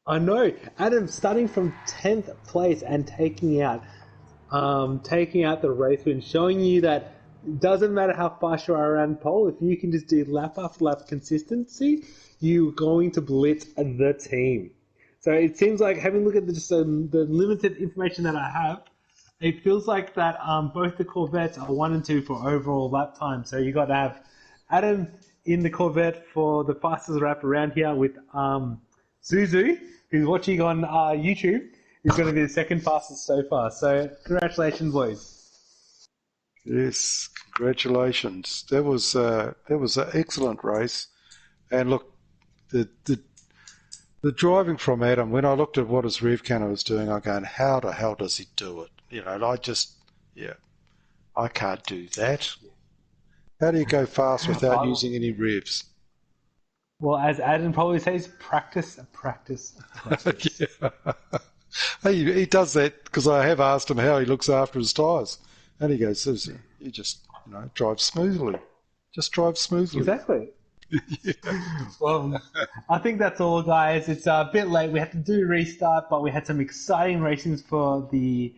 S2: I know. Adam starting from 10th place and taking out the race win, showing you that it doesn't matter how fast you are around pole, if you can just do lap after lap consistency, you're going to blitz the team. So it seems like, having a look at the limited information that I have, it feels like that both the Corvettes are 1 and 2 for overall lap time. So you got to have Adam in the Corvette for the fastest lap around here with Zuzu, who's watching on YouTube, is going to be the second fastest so far. So congratulations, boys.
S1: Yes, congratulations. That was an excellent race. And look, the driving from Adam, when I looked at what his rev counter was doing, I'm going, how the hell does he do it? You know, I can't do that. How do you go fast without using any revs?
S2: Well, as Adam probably says, practice.
S1: Yeah. He does that because I have asked him how he looks after his tyres. And he goes, you just drive smoothly. Just drive smoothly.
S2: Exactly.
S1: Yeah.
S2: Well, I think that's all, guys. It's a bit late. We had to do a restart, but we had some exciting racings for the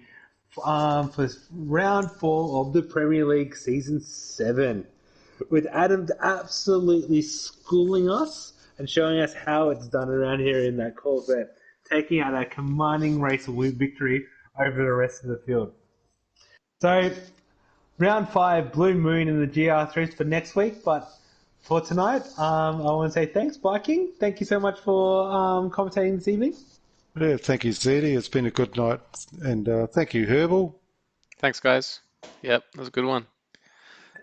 S2: for round 4 of the Premier League Season 7, with Adam absolutely schooling us and showing us how it's done around here in that Corvette, taking out a commanding race victory over the rest of the field. So, round 5, Blue Moon in the GR3s for next week, but for tonight, I want to say thanks, Viking. Thank you so much for commentating this evening.
S1: Yeah, thank you, Zeddy. It's been a good night. And thank you, Herbal.
S3: Thanks, guys. Yep, that was a good one.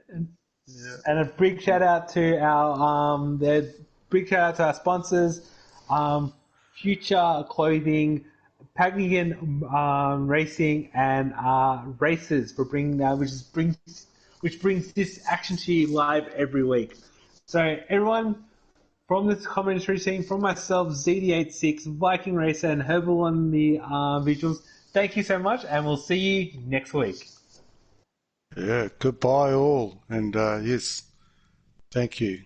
S1: Yeah.
S2: And a big shout out to our sponsors, Future Clothing, Pagnigan Racing, and Races for bringing which brings this action to you live every week. So everyone from this commentary team, from myself, ZD86, Viking Racer, and Herbal on the visuals, thank you so much, and we'll see you next week.
S1: Yeah, goodbye all. And yes, thank you.